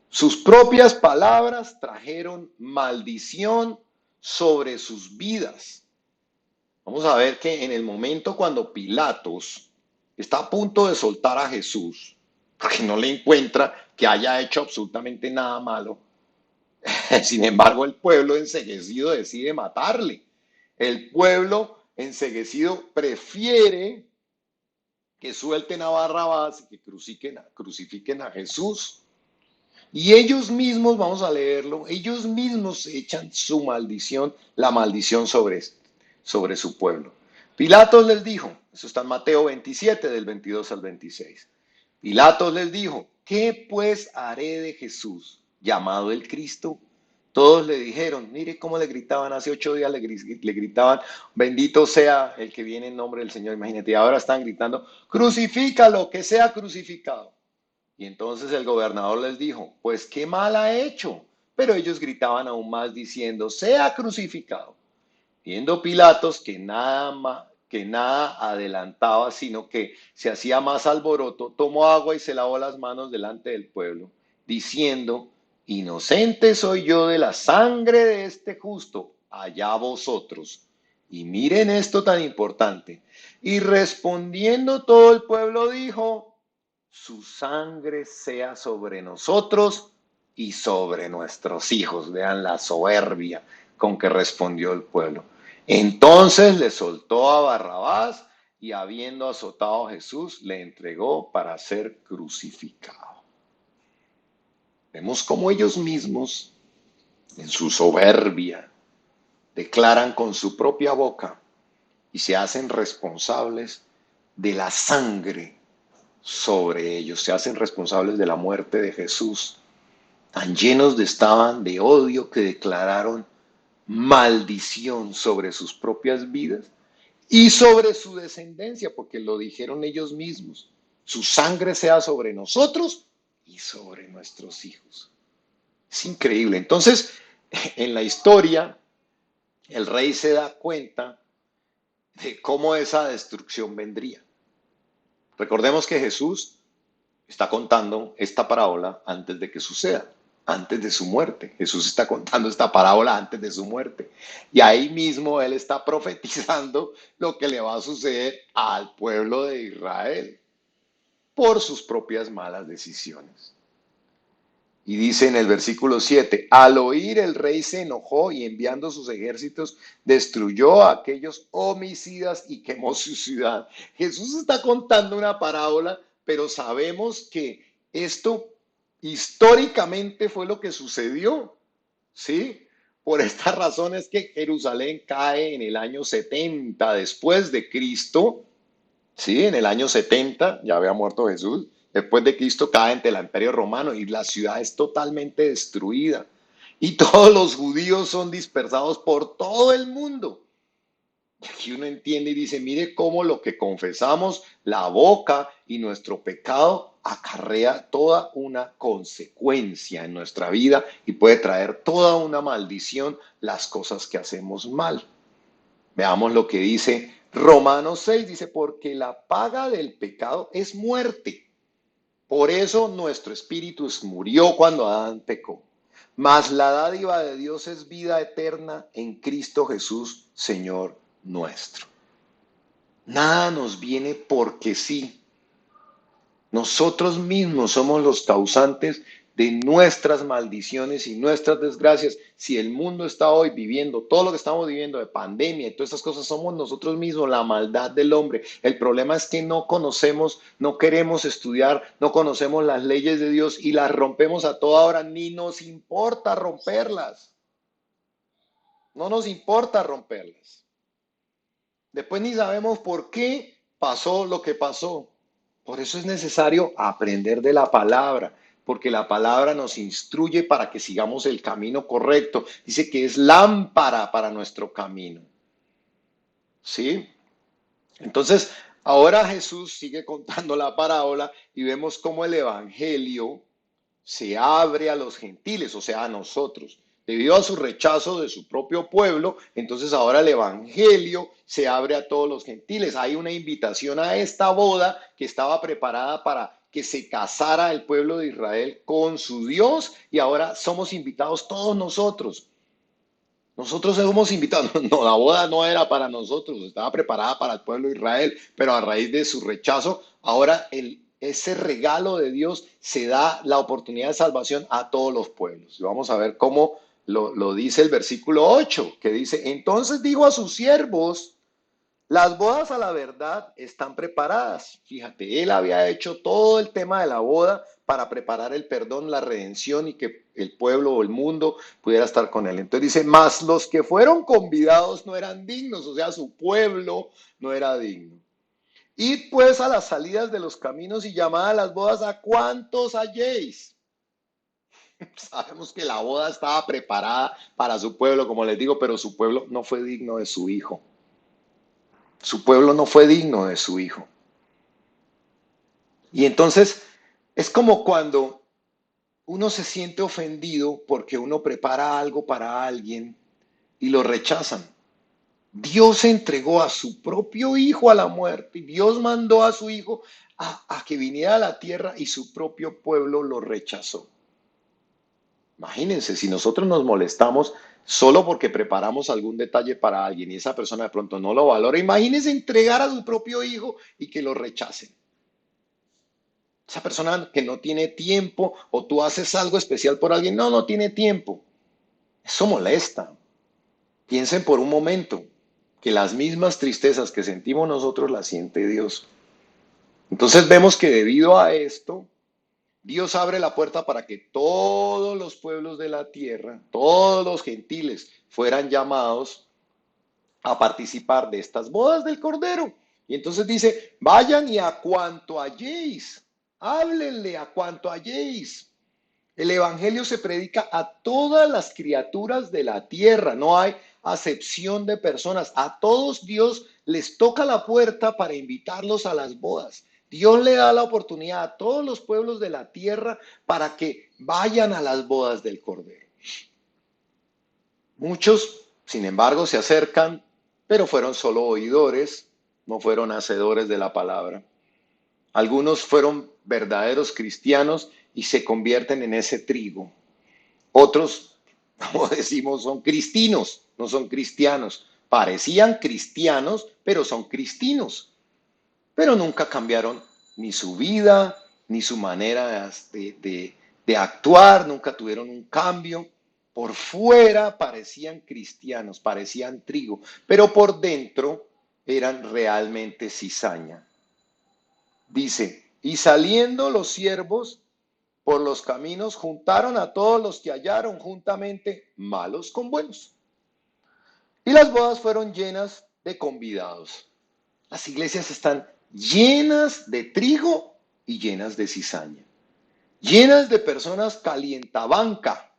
Sus propias palabras trajeron maldición sobre sus vidas. Vamos a ver que en el momento cuando Pilatos está a punto de soltar a Jesús, porque no le encuentra que haya hecho absolutamente nada malo, sin embargo el pueblo enceguecido decide matarle. El pueblo enceguecido prefiere que suelten a Barrabás y que crucifiquen a Jesús. Y ellos mismos, vamos a leerlo, ellos mismos echan su maldición, la maldición sobre su pueblo. Pilatos les dijo, eso está en Mateo 27, del 22 al 26. Pilatos les dijo, ¿qué pues haré de Jesús, llamado el Cristo? Todos le dijeron, mire cómo le gritaban, hace 8 días le gritaban, bendito sea el que viene en nombre del Señor, imagínate, y ahora están gritando, crucifícalo, que sea crucificado. Y entonces el gobernador les dijo, pues qué mal ha hecho. Pero ellos gritaban aún más diciendo, sea crucificado. Viendo Pilatos que nada adelantaba, sino que se hacía más alboroto, tomó agua y se lavó las manos delante del pueblo, diciendo, inocente soy yo de la sangre de este justo, allá vosotros. Y miren esto tan importante. Y respondiendo todo el pueblo dijo, su sangre sea sobre nosotros y sobre nuestros hijos. Vean la soberbia con que respondió el pueblo. Entonces le soltó a Barrabás y habiendo azotado a Jesús, le entregó para ser crucificado. Vemos cómo ellos mismos, en su soberbia, declaran con su propia boca y se hacen responsables de la sangre sobre ellos, se hacen responsables de la muerte de Jesús. Tan llenos estaban de odio que declararon maldición sobre sus propias vidas y sobre su descendencia, porque lo dijeron ellos mismos. Su sangre sea sobre nosotros y sobre nuestros hijos. Es increíble. Entonces, en la historia, el rey se da cuenta de cómo esa destrucción vendría. Recordemos que Jesús está contando esta parábola antes de que suceda, antes de su muerte. Jesús está contando esta parábola antes de su muerte. Y ahí mismo él está profetizando lo que le va a suceder al pueblo de Israel por sus propias malas decisiones. Y dice en el versículo 7, al oír el rey se enojó y enviando sus ejércitos destruyó a aquellos homicidas y quemó su ciudad. Jesús está contando una parábola, pero sabemos que esto históricamente fue lo que sucedió, ¿sí? Por esta razón es que Jerusalén cae en el año 70 después de Cristo. Sí, en el año 70 ya había muerto Jesús. Después de Cristo cae ante el Imperio Romano y la ciudad es totalmente destruida. Y todos los judíos son dispersados por todo el mundo. Y aquí uno entiende y dice, mire cómo lo que confesamos, la boca y nuestro pecado acarrea toda una consecuencia en nuestra vida y puede traer toda una maldición las cosas que hacemos mal. Veamos lo que dice Romanos 6, dice, porque la paga del pecado es muerte. Por eso nuestro espíritu murió cuando Adán pecó. Mas la dádiva de Dios es vida eterna en Cristo Jesús, Señor nuestro. Nada nos viene porque sí. Nosotros mismos somos los causantes de nuestras maldiciones y nuestras desgracias. Si el mundo está hoy viviendo todo lo que estamos viviendo de pandemia y todas estas cosas, somos nosotros mismos, la maldad del hombre. El problema es que no conocemos, no queremos estudiar, no conocemos las leyes de Dios y las rompemos a toda hora, ni nos importa romperlas. No nos importa romperlas. Después ni sabemos por qué pasó lo que pasó. Por eso es necesario aprender de la palabra, porque la palabra nos instruye para que sigamos el camino correcto. Dice que es lámpara para nuestro camino. ¿Sí? Entonces, ahora Jesús sigue contando la parábola y vemos cómo el evangelio se abre a los gentiles, o sea, a nosotros. Debido a su rechazo de su propio pueblo, entonces ahora el evangelio se abre a todos los gentiles. Hay una invitación a esta boda que estaba preparada para que se casara el pueblo de Israel con su Dios y ahora somos invitados todos nosotros. Nosotros somos invitados. No, la boda no era para nosotros, estaba preparada para el pueblo de Israel, pero a raíz de su rechazo, ahora ese regalo de Dios se da la oportunidad de salvación a todos los pueblos. Y vamos a ver cómo lo dice el versículo 8, que dice, entonces digo a sus siervos, las bodas a la verdad están preparadas. Fíjate, él había hecho todo el tema de la boda para preparar el perdón, la redención y que el pueblo o el mundo pudiera estar con él. Entonces dice, mas los que fueron convidados no eran dignos, o sea, su pueblo no era digno. Id pues a las salidas de los caminos y llamad a las bodas a cuantos halléis. Sabemos que la boda estaba preparada para su pueblo, como les digo, pero su pueblo no fue digno de su hijo. Su pueblo no fue digno de su hijo. Y entonces es como cuando uno se siente ofendido porque uno prepara algo para alguien y lo rechazan. Dios entregó a su propio hijo a la muerte. Dios mandó a su hijo a que viniera a la tierra y su propio pueblo lo rechazó. Imagínense, si nosotros nos molestamos solo porque preparamos algún detalle para alguien y esa persona de pronto no lo valora, imagínense entregar a su propio hijo y que lo rechacen. Esa persona que no tiene tiempo o tú haces algo especial por alguien, no tiene tiempo. Eso molesta. Piensen por un momento que las mismas tristezas que sentimos nosotros las siente Dios. Entonces vemos que debido a esto, Dios abre la puerta para que todos los pueblos de la tierra, todos los gentiles, fueran llamados a participar de estas bodas del Cordero. Y entonces dice, vayan y a cuanto halléis, háblenle a cuanto halléis. El Evangelio se predica a todas las criaturas de la tierra, no hay acepción de personas. A todos Dios les toca la puerta para invitarlos a las bodas. Dios le da la oportunidad a todos los pueblos de la tierra para que vayan a las bodas del Cordero. Muchos, sin embargo, se acercan, pero fueron solo oidores, no fueron hacedores de la palabra. Algunos fueron verdaderos cristianos y se convierten en ese trigo. Otros, como decimos, son cristinos, no son cristianos. Parecían cristianos, pero son cristinos. Pero nunca cambiaron ni su vida, ni su manera de actuar, nunca tuvieron un cambio. Por fuera parecían cristianos, parecían trigo, pero por dentro eran realmente cizaña. Dice, y saliendo los siervos por los caminos, juntaron a todos los que hallaron juntamente, malos con buenos. Y las bodas fueron llenas de convidados. Las iglesias están llenas de trigo y llenas de cizaña. Llenas de personas calientabanca.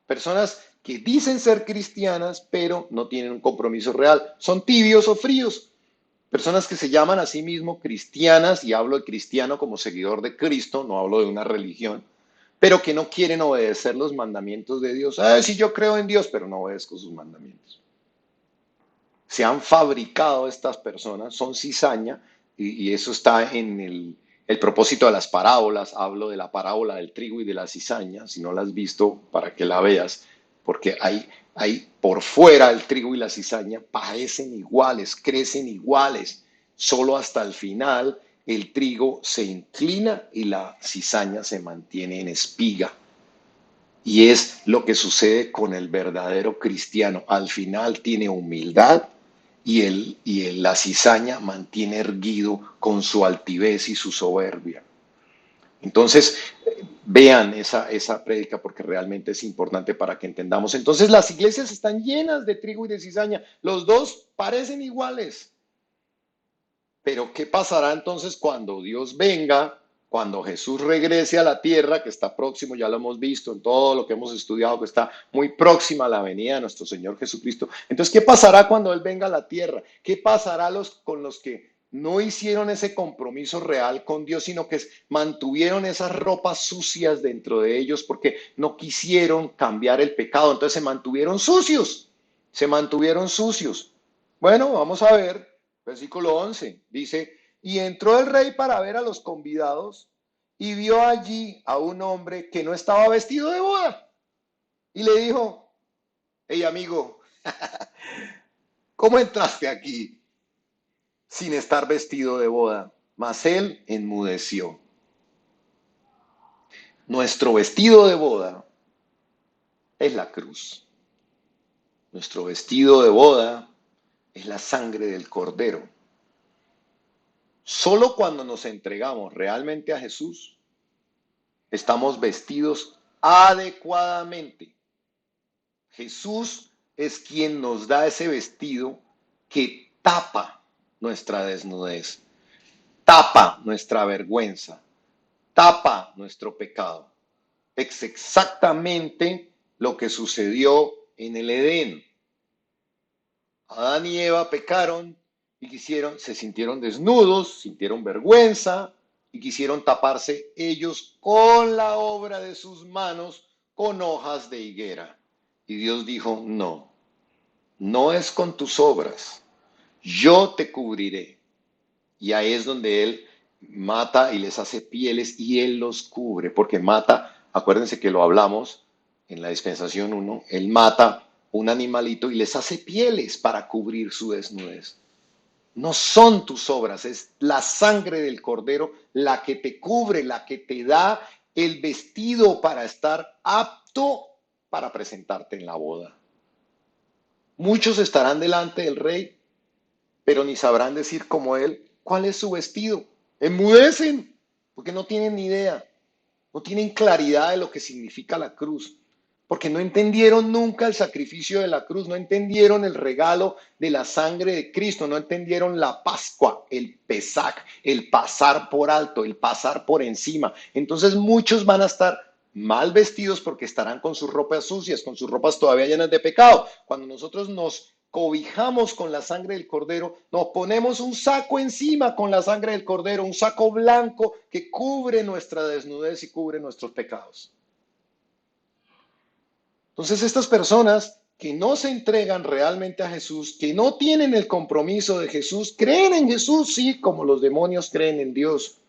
Personas que dicen ser cristianas, pero no tienen un compromiso real. Son tibios o fríos. Personas que se llaman a sí mismos cristianas, y hablo de cristiano como seguidor de Cristo, no hablo de una religión, pero que no quieren obedecer los mandamientos de Dios. Sí, yo creo en Dios, pero no obedezco sus mandamientos. Se han fabricado estas personas, son cizaña, y eso está en el propósito de las parábolas. Hablo de la parábola del trigo y de la cizaña, si no la has visto, para que la veas, porque hay por fuera el trigo y la cizaña parecen iguales, crecen iguales, solo hasta el final el trigo se inclina y la cizaña se mantiene en espiga. Y es lo que sucede con el verdadero cristiano. Al final tiene humildad la cizaña mantiene erguido con su altivez y su soberbia. Entonces, vean esa prédica porque realmente es importante para que entendamos. Entonces, las iglesias están llenas de trigo y de cizaña. Los dos parecen iguales. Pero ¿qué pasará entonces cuando Dios venga, cuando Jesús regrese a la tierra, que está próximo? Ya lo hemos visto en todo lo que hemos estudiado, que está muy próxima a la venida de nuestro Señor Jesucristo. Entonces, ¿qué pasará cuando Él venga a la tierra? ¿Qué pasará con los que no hicieron ese compromiso real con Dios, sino que mantuvieron esas ropas sucias dentro de ellos porque no quisieron cambiar el pecado? Entonces se mantuvieron sucios, se mantuvieron sucios. Bueno, vamos a ver. Versículo 11 dice, y entró el rey para ver a los convidados y vio allí a un hombre que no estaba vestido de boda. Y le dijo, hey amigo, ¿cómo entraste aquí sin estar vestido de boda? Mas él enmudeció. Nuestro vestido de boda es la cruz. Nuestro vestido de boda es la sangre del Cordero. Solo cuando nos entregamos realmente a Jesús, estamos vestidos adecuadamente. Jesús es quien nos da ese vestido que tapa nuestra desnudez, tapa nuestra vergüenza, tapa nuestro pecado. Es exactamente lo que sucedió en el Edén. Adán y Eva pecaron y se sintieron desnudos, sintieron vergüenza y quisieron taparse ellos con la obra de sus manos con hojas de higuera. Y Dios dijo, no, no es con tus obras, yo te cubriré. Y ahí es donde Él mata y les hace pieles y Él los cubre, porque mata, acuérdense que lo hablamos en la dispensación 1, Él mata un animalito y les hace pieles para cubrir su desnudez. No son tus obras, es la sangre del Cordero la que te cubre, la que te da el vestido para estar apto para presentarte en la boda. Muchos estarán delante del rey, pero ni sabrán decir como él cuál es su vestido. Enmudecen, porque no tienen ni idea, no tienen claridad de lo que significa la cruz, porque no entendieron nunca el sacrificio de la cruz, no entendieron el regalo de la sangre de Cristo, no entendieron la Pascua, el Pesaj, el pasar por alto, el pasar por encima. Entonces muchos van a estar mal vestidos porque estarán con sus ropas sucias, con sus ropas todavía llenas de pecado. Cuando nosotros nos cobijamos con la sangre del Cordero, nos ponemos un saco encima con la sangre del Cordero, un saco blanco que cubre nuestra desnudez y cubre nuestros pecados. Entonces estas personas que no se entregan realmente a Jesús, que no tienen el compromiso de Jesús, creen en Jesús, sí, como los demonios creen en Dios,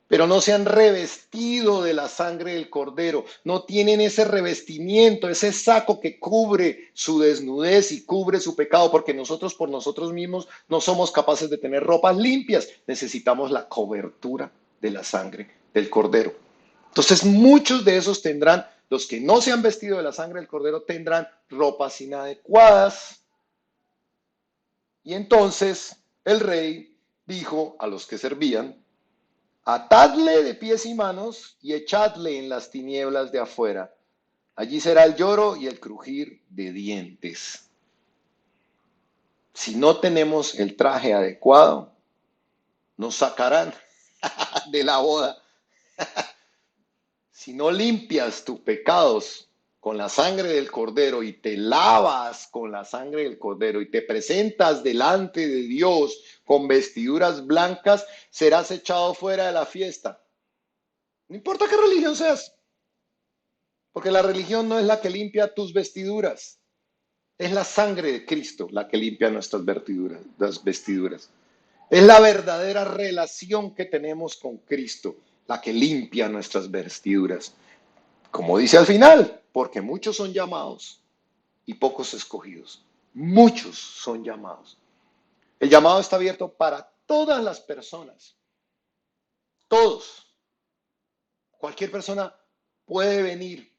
pero no se han revestido de la sangre del Cordero, no tienen ese revestimiento, ese saco que cubre su desnudez y cubre su pecado, porque nosotros por nosotros mismos no somos capaces de tener ropas limpias, necesitamos la cobertura de la sangre del Cordero. Entonces muchos de esos tendrán, los que no se han vestido de la sangre del Cordero, tendrán ropas inadecuadas. Y entonces el rey dijo a los que servían, atadle de pies y manos y echadle en las tinieblas de afuera. Allí será el lloro y el crujir de dientes. Si no tenemos el traje adecuado, nos sacarán de la boda. Si no limpias tus pecados con la sangre del Cordero y te lavas con la sangre del Cordero y te presentas delante de Dios con vestiduras blancas, serás echado fuera de la fiesta. No importa qué religión seas, porque la religión no es la que limpia tus vestiduras, es la sangre de Cristo la que limpia nuestras vestiduras, las vestiduras. Es la verdadera relación que tenemos con Cristo la que limpia nuestras vestiduras. Como dice al final, porque muchos son llamados y pocos escogidos. Muchos son llamados. El llamado está abierto para todas las personas. Todos. Cualquier persona puede venir.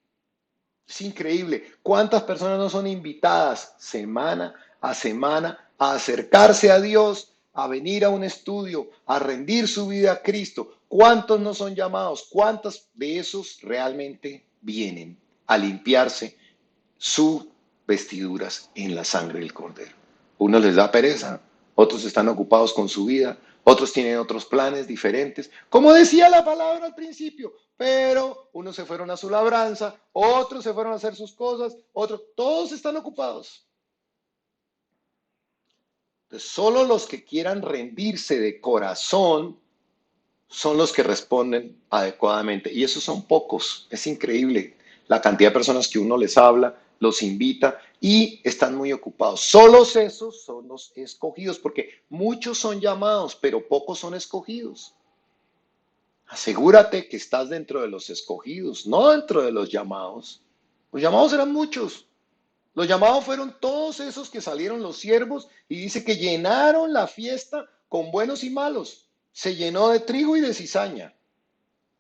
Es increíble. ¿Cuántas personas no son invitadas semana a semana a acercarse a Dios, a venir a un estudio, a rendir su vida a Cristo? ¿Cuántos no son llamados? ¿Cuántos de esos realmente vienen a limpiarse sus vestiduras en la sangre del Cordero? Unos les da pereza, otros están ocupados con su vida, otros tienen otros planes diferentes. Como decía la palabra al principio, pero unos se fueron a su labranza, otros se fueron a hacer sus cosas, otros, todos están ocupados. Entonces, solo los que quieran rendirse de corazón son los que responden adecuadamente. Y esos son pocos. Es increíble la cantidad de personas que uno les habla, los invita y están muy ocupados. Solo esos son los escogidos, porque muchos son llamados, pero pocos son escogidos. Asegúrate que estás dentro de los escogidos, no dentro de los llamados. Los llamados eran muchos. Los llamados fueron todos esos que salieron los siervos y dice que llenaron la fiesta con buenos y malos. Se llenó de trigo y de cizaña.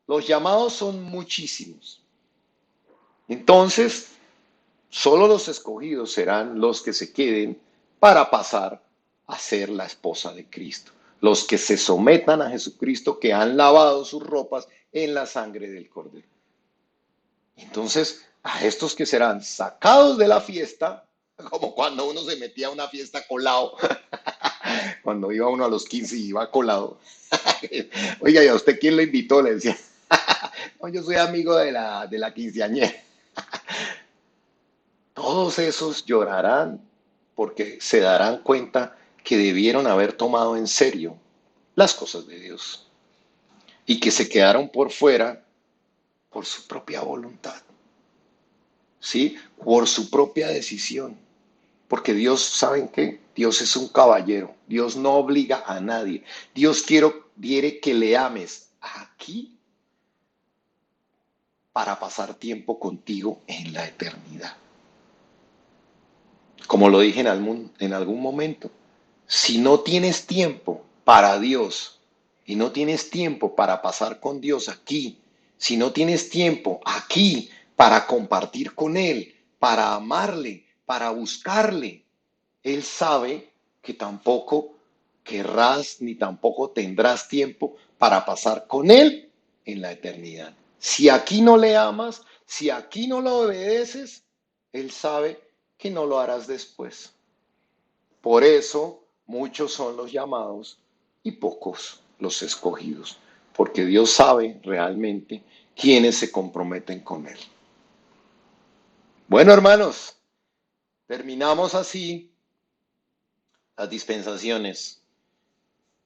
Los llamados son muchísimos. Entonces, solo los escogidos serán los que se queden para pasar a ser la esposa de Cristo. Los que se sometan a Jesucristo, que han lavado sus ropas en la sangre del Cordero. Entonces, a estos que serán sacados de la fiesta, como cuando uno se metía a una fiesta colado, cuando iba uno a los 15 y iba colado. Oiga, ¿y a usted quién lo invitó? Le decía, no, yo soy amigo de la quinceañera. Todos esos llorarán porque se darán cuenta que debieron haber tomado en serio las cosas de Dios y que se quedaron por fuera por su propia voluntad, ¿sí? Por su propia decisión. Porque Dios, ¿saben qué? Dios es un caballero. Dios no obliga a nadie. Dios quiere que le ames aquí para pasar tiempo contigo en la eternidad. Como lo dije en algún momento, si no tienes tiempo para Dios y no tienes tiempo para pasar con Dios aquí, si no tienes tiempo aquí para compartir con Él, para amarle, para buscarle, Él sabe que tampoco querrás ni tampoco tendrás tiempo para pasar con Él en la eternidad. Si aquí no le amas, si aquí no lo obedeces, Él sabe que no lo harás después. Por eso muchos son los llamados y pocos los escogidos, porque Dios sabe realmente quiénes se comprometen con Él. Bueno, hermanos, terminamos así las dispensaciones.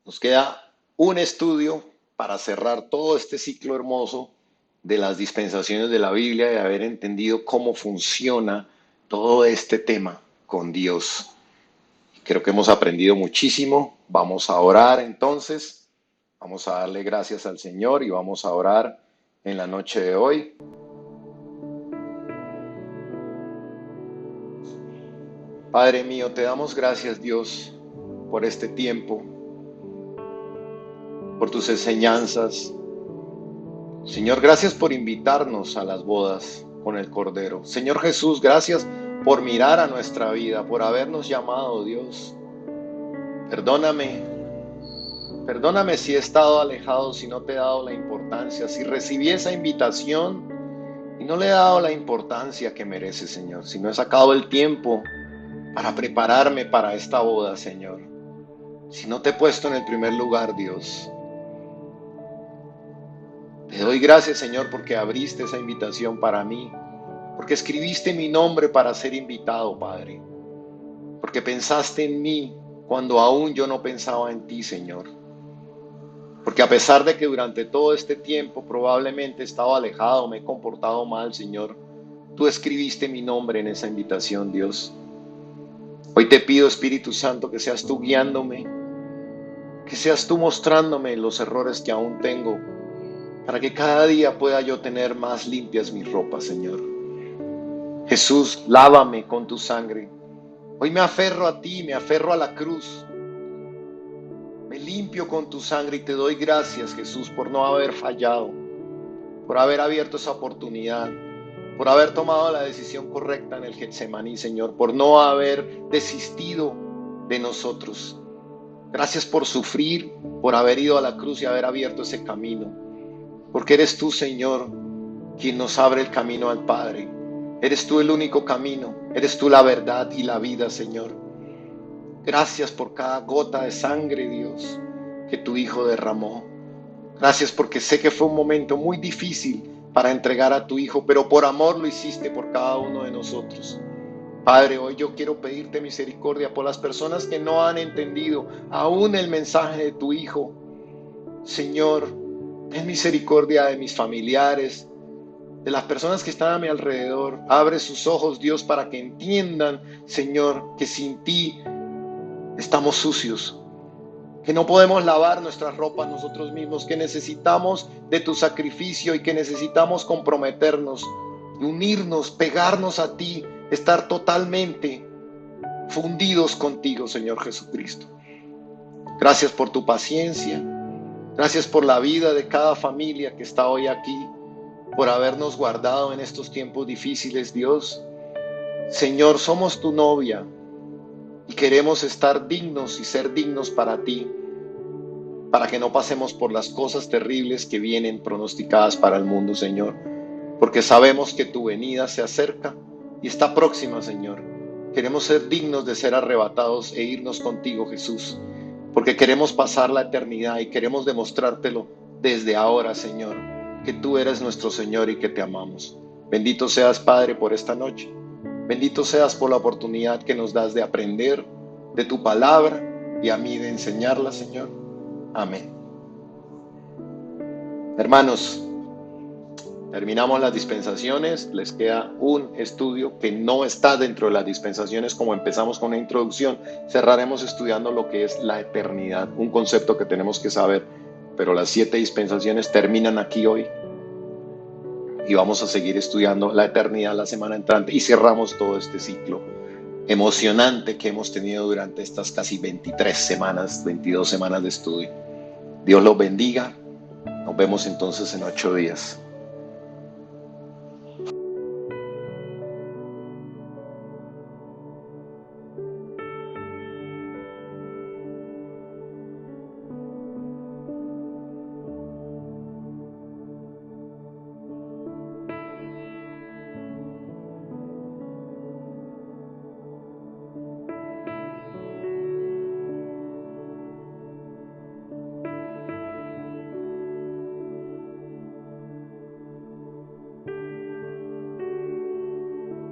Nos queda un estudio para cerrar todo este ciclo hermoso de las dispensaciones de la Biblia y haber entendido cómo funciona todo este tema con Dios. Creo que hemos aprendido muchísimo. Vamos a orar entonces. Vamos a darle gracias al Señor y vamos a orar en la noche de hoy. Padre mío, te damos gracias, Dios, por este tiempo, por tus enseñanzas. Señor, gracias por invitarnos a las bodas con el Cordero. Señor Jesús, gracias por mirar a nuestra vida, por habernos llamado, Dios. Perdóname si he estado alejado, si no te he dado la importancia, si recibí esa invitación y no le he dado la importancia que merece, Señor, si no he sacado el tiempo para prepararme para esta boda, Señor. Si no te he puesto en el primer lugar, Dios. Te doy gracias, Señor, porque abriste esa invitación para mí, porque escribiste mi nombre para ser invitado, Padre, porque pensaste en mí cuando aún yo no pensaba en ti, Señor. Porque a pesar de que durante todo este tiempo probablemente he estado alejado, me he comportado mal, Señor, tú escribiste mi nombre en esa invitación, Dios. Hoy te pido, Espíritu Santo, que seas tú guiándome, que seas tú mostrándome los errores que aún tengo, para que cada día pueda yo tener más limpias mis ropas, Señor. Jesús, lávame con tu sangre. Hoy me aferro a ti, me aferro a la cruz. Me limpio con tu sangre y te doy gracias, Jesús, por no haber fallado, por haber abierto esa oportunidad, por haber tomado la decisión correcta en el Getsemaní, Señor, por no haber desistido de nosotros. Gracias por sufrir, por haber ido a la cruz y haber abierto ese camino, porque eres tú, Señor, quien nos abre el camino al Padre. Eres tú el único camino, eres tú la verdad y la vida, Señor. Gracias por cada gota de sangre, Dios, que tu Hijo derramó. Gracias porque sé que fue un momento muy difícil para entregar a tu Hijo, pero por amor lo hiciste por cada uno de nosotros. Padre, hoy yo quiero pedirte misericordia por las personas que no han entendido aún el mensaje de tu Hijo. Señor, ten misericordia de mis familiares, de las personas que están a mi alrededor. Abre sus ojos, Dios, para que entiendan, Señor, que sin ti estamos sucios, que no podemos lavar nuestras ropas nosotros mismos, que necesitamos de tu sacrificio y que necesitamos comprometernos, unirnos, pegarnos a ti, estar totalmente fundidos contigo, Señor Jesucristo. Gracias por tu paciencia, gracias por la vida de cada familia que está hoy aquí, por habernos guardado en estos tiempos difíciles, Dios. Señor, somos tu novia y queremos estar dignos y ser dignos para ti, para que no pasemos por las cosas terribles que vienen pronosticadas para el mundo, Señor, porque sabemos que tu venida se acerca y está próxima, Señor. Queremos ser dignos de ser arrebatados e irnos contigo, Jesús, porque queremos pasar la eternidad y queremos demostrártelo desde ahora, Señor, que tú eres nuestro Señor y que te amamos. Bendito seas, Padre, por esta noche. Bendito seas por la oportunidad que nos das de aprender de tu palabra y a mí de enseñarla, Señor. Amén. Hermanos, terminamos las dispensaciones. Les queda un estudio que no está dentro de las dispensaciones, como empezamos con una introducción. Cerraremos estudiando lo que es la eternidad, un concepto que tenemos que saber, pero las 7 dispensaciones terminan aquí hoy. Y vamos a seguir estudiando la eternidad la semana entrante y cerramos todo este ciclo emocionante que hemos tenido durante estas casi 23 semanas, 22 semanas de estudio. Dios los bendiga. Nos vemos entonces en 8 días.